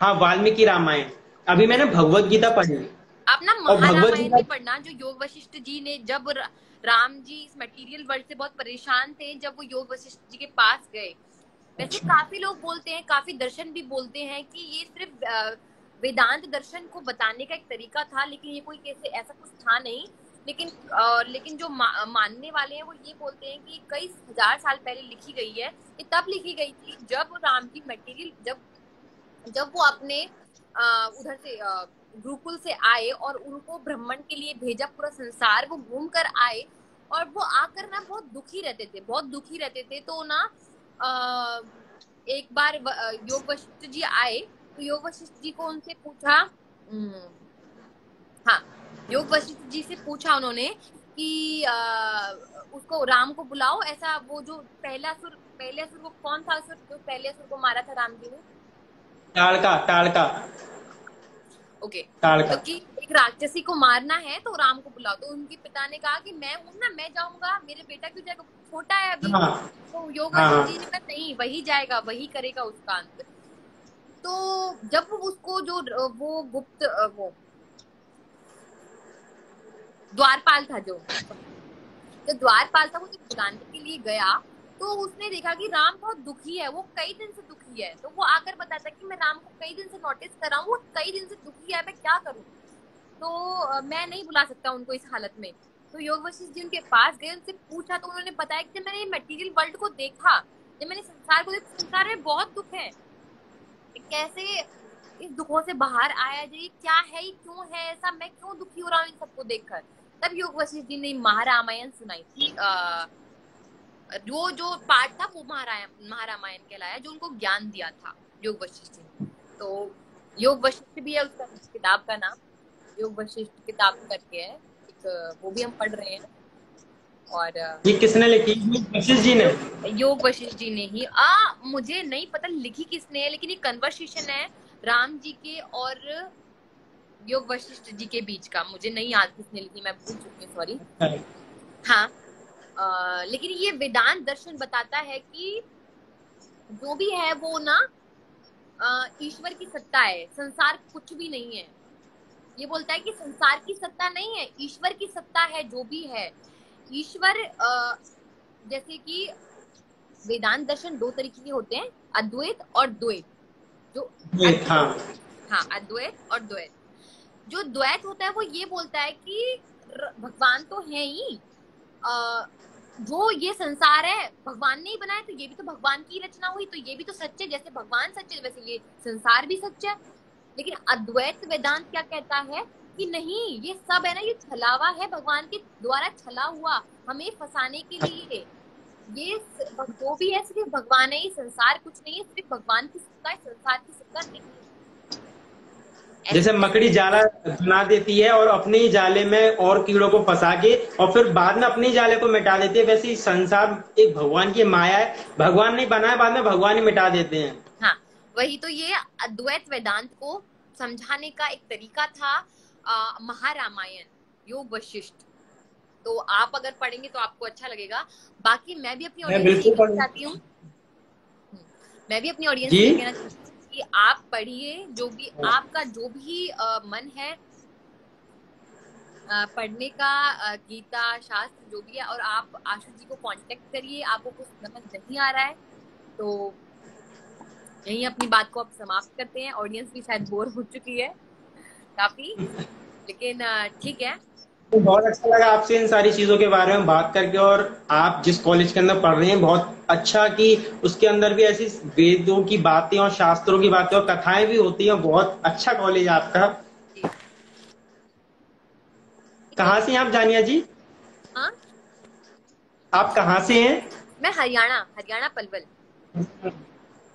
Speaker 2: हाँ, वाल्मीकि रामायण, अभी मैंने भगवत गीता पढ़ी।
Speaker 1: आप ना
Speaker 2: और भगवत
Speaker 1: महारामायण
Speaker 2: गीता,
Speaker 1: भी पढ़ना, जो योग वशिष्ठ जी ने, जब राम जी इस मटेरियल वर्ल्ड से बहुत परेशान थे, जब वो योग वशिष्ठ जी के पास गए। वैसे काफी लोग बोलते हैं, काफी दर्शन भी बोलते हैं कि ये सिर्फ वेदांत दर्शन को बताने का एक तरीका था, लेकिन ये कोई कैसे ऐसा कुछ था नहीं। लेकिन जो मानने वाले हैं वो ये बोलते हैं कि कई हजार साल पहले लिखी गई है। ये तब लिखी गई थी जब राम जी मटेरियल, जब वो अपने उधर से गुरुकुल से आए और उनको ब्राह्मण के लिए भेजा, पूरा संसार वो घूम कर आए, और वो आकर ना बहुत दुखी रहते थे, बहुत दुखी रहते थे। तो ना एक बार योग वशिष्ठ जी आए, तो योग वशिष्ठ जी को उनसे पूछा, हाँ, योग वशिष्ठ जी से पूछा उन्होंने कि उसको, राम को बुलाओ, ऐसा वो जो पहले असुर वो कौन था, असुर जो पहले असुर को मारा था राम जी ने?
Speaker 2: टाड़का।
Speaker 1: ओके,
Speaker 2: टाड़का।
Speaker 1: तो कि एक राक्षसी को मारना है तो राम को बुलाओ। तो उनके पिता ने कहा कि मैं हूं ना, मैं जाऊंगा, मेरे बेटा क्यों जाएगा, छोटा है अभी।
Speaker 2: हाँ
Speaker 1: तो योग
Speaker 2: हाँ
Speaker 1: जी ने कहा नहीं, वही जाएगा, वही करेगा उसका अंत। तो जब उसको जो वो गुप्त वो द्वारपाल था, जो द्वारपाल था, वो जब बुलाने के लिए गया तो उसने देखा कि राम बहुत दुखी है, वो कई दिन से दुखी है। तो वो आकर बताता कि मैं राम को कई दिन से नोटिस कर रहा हूँ, वो कई दिन से दुखी है, मैं क्या करूँ। तो मैं नहीं बुला सकता उनको इस हालत में। तो योग वशिष्ठ जी उनके पास गए, उनसे पूछा, तो उन्होंने बताया कि जब मैंने मटेरियल वर्ल्ड को देखा, जब मैंने संसार को देखा, संसार में बहुत दुख है, कैसे इस दुखों से बाहर आया जाए, क्या है, क्यों है ऐसा, मैं क्यों दुखी हो रहा हूँ इन सबको देखकर। तब योग वशिष्ठ जी ने महारामायण सुनाई थी। जो पाठ था वो महारामायण कहलाया, जो उनको ज्ञान दिया था योग वशिष्ठ जी। तो योग वशिष्ठ भी है उसका किताब का नाम, योग वशिष्ठ किताब करके है एक, वो भी हम पढ़ रहे हैं। और
Speaker 2: ये किसने लिखी? वशिष्ठ जी ने।
Speaker 1: योग वशिष्ठ जी ने ही। मुझे नहीं पता लिखी किसने है, लेकिन ये कन्वर्सेशन है राम जी के और योग वशिष्ठ जी के बीच का। मुझे नहीं याद किसने लिखी, मैं भूल चुकी हूँ, सॉरी। हाँ, लेकिन ये वेदांत दर्शन बताता है कि जो भी है वो ना ईश्वर की सत्ता है, संसार कुछ भी नहीं है। ये बोलता है कि संसार की सत्ता नहीं है, ईश्वर की सत्ता है जो भी है। ईश्वर जैसे कि वेदांत दर्शन दो तरीके के होते हैं, अद्वैत और द्वैत। जो
Speaker 2: हाँ।
Speaker 1: हाँ, अद्वैत और द्वैत। जो द्वैत होता है वो ये बोलता है कि भगवान तो है ही, जो ये संसार है भगवान ने ही बनाया, तो ये भी तो भगवान की रचना हुई, तो ये भी तो सच है। जैसे भगवान सच है वैसे ये संसार भी सच है। लेकिन अद्वैत वेदांत क्या कहता है कि नहीं, ये सब है ना, ये छलावा है, भगवान के द्वारा छला हुआ, हमें फंसाने के लिए। ये जो भी है सिर्फ भगवान है ही, संसार कुछ नहीं है, सिर्फ भगवान की सत्ता है, संसार की सत्ता नहीं है।
Speaker 2: जैसे मकड़ी जाला बना देती है और अपने ही जाले में और कीड़ों को फंसा के और फिर बाद में अपने ही जाले को मिटा देती है, वैसे ही संसार एक भगवान की माया है, भगवान ने बनाया, बाद में भगवान ही मिटा देते हैं।
Speaker 1: हाँ, वही तो ये अद्वैत वेदांत को समझाने का एक तरीका था, महारामायण, योग वशिष्ठ। तो आप अगर पढ़ेंगे तो आपको अच्छा लगेगा। बाकी मैं भी अपनी
Speaker 2: मैं
Speaker 1: ऑडियंस से ये
Speaker 2: बिल्कुल
Speaker 1: कहना
Speaker 2: पढ़ूंगा।
Speaker 1: चाहती हूँ, मैं भी अपनी ऑडियंस
Speaker 2: जी।
Speaker 1: से ये कहना चाहती हूँ कि आप पढ़िए, जो भी आपका जो भी मन है पढ़ने का, गीता शास्त्र जो भी है, और आप आशु जी को कांटेक्ट करिए। आपको कुछ समझ नहीं आ रहा है तो यही अपनी बात को आप समाप्त करते हैं। ऑडियंस भी शायद बोर हो चुकी है काफी, लेकिन ठीक है।
Speaker 2: तो बहुत अच्छा लगा आपसे इन सारी चीजों के बारे में बात करके, और आप जिस कॉलेज के अंदर पढ़ रहे हैं बहुत अच्छा कि उसके अंदर भी ऐसी वेदों की बातें और शास्त्रों की बातें और कथाएं भी होती हैं। बहुत अच्छा कॉलेज है आपका।
Speaker 1: जी। तो
Speaker 2: कहाँ से हैं आप जानिया जी?
Speaker 1: हाँ,
Speaker 2: आप कहाँ से हैं?
Speaker 1: मैं हरियाणा, हरियाणा पलवल।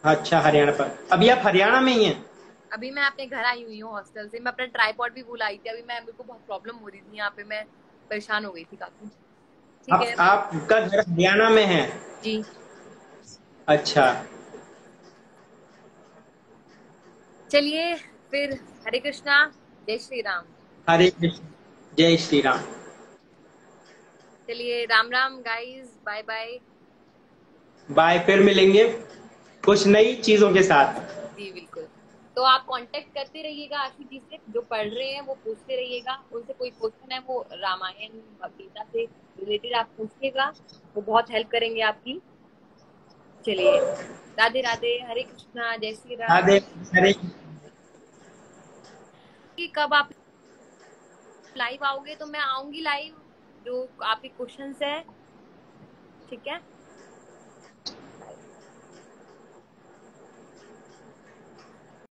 Speaker 2: अच्छा, हरियाणा पर। अभी आप हरियाणा में ही हैं?
Speaker 1: अभी मैं अपने घर आई हुई हूँ हॉस्टल से। मैं अपना ट्राईपॉड भी भूल आई थी अभी। मेरे को बहुत प्रॉब्लम हो रही थी यहाँ पे, मैं परेशान हो गई थी काफी। ठीक है।
Speaker 2: आपका घर हरियाणा में है?
Speaker 1: जी।
Speaker 2: अच्छा।
Speaker 1: चलिए फिर, हरे कृष्णा, जय श्री राम।
Speaker 2: हरे कृष्ण, जय श्री राम।
Speaker 1: चलिए, Ram Ram guys, bye bye.
Speaker 2: Bye, फिर मिलेंगे कुछ नई चीजों के साथ।
Speaker 1: जी बिल्कुल। तो आप कांटेक्ट करते रहिएगा आशु जी से, जो पढ़ रहे हैं वो पूछते रहिएगा, उनसे कोई क्वेश्चन है वो रामायण गीता से रिलेटेड आप पूछिएगा, वो बहुत हेल्प करेंगे आपकी। चलिए, राधे राधे, हरे कृष्णा, जय श्री राम।
Speaker 2: राधे। हरे।
Speaker 1: कि कब आप लाइव आओगे? तो मैं आऊंगी लाइव, जो आपके क्वेश्चंस है। ठीक है।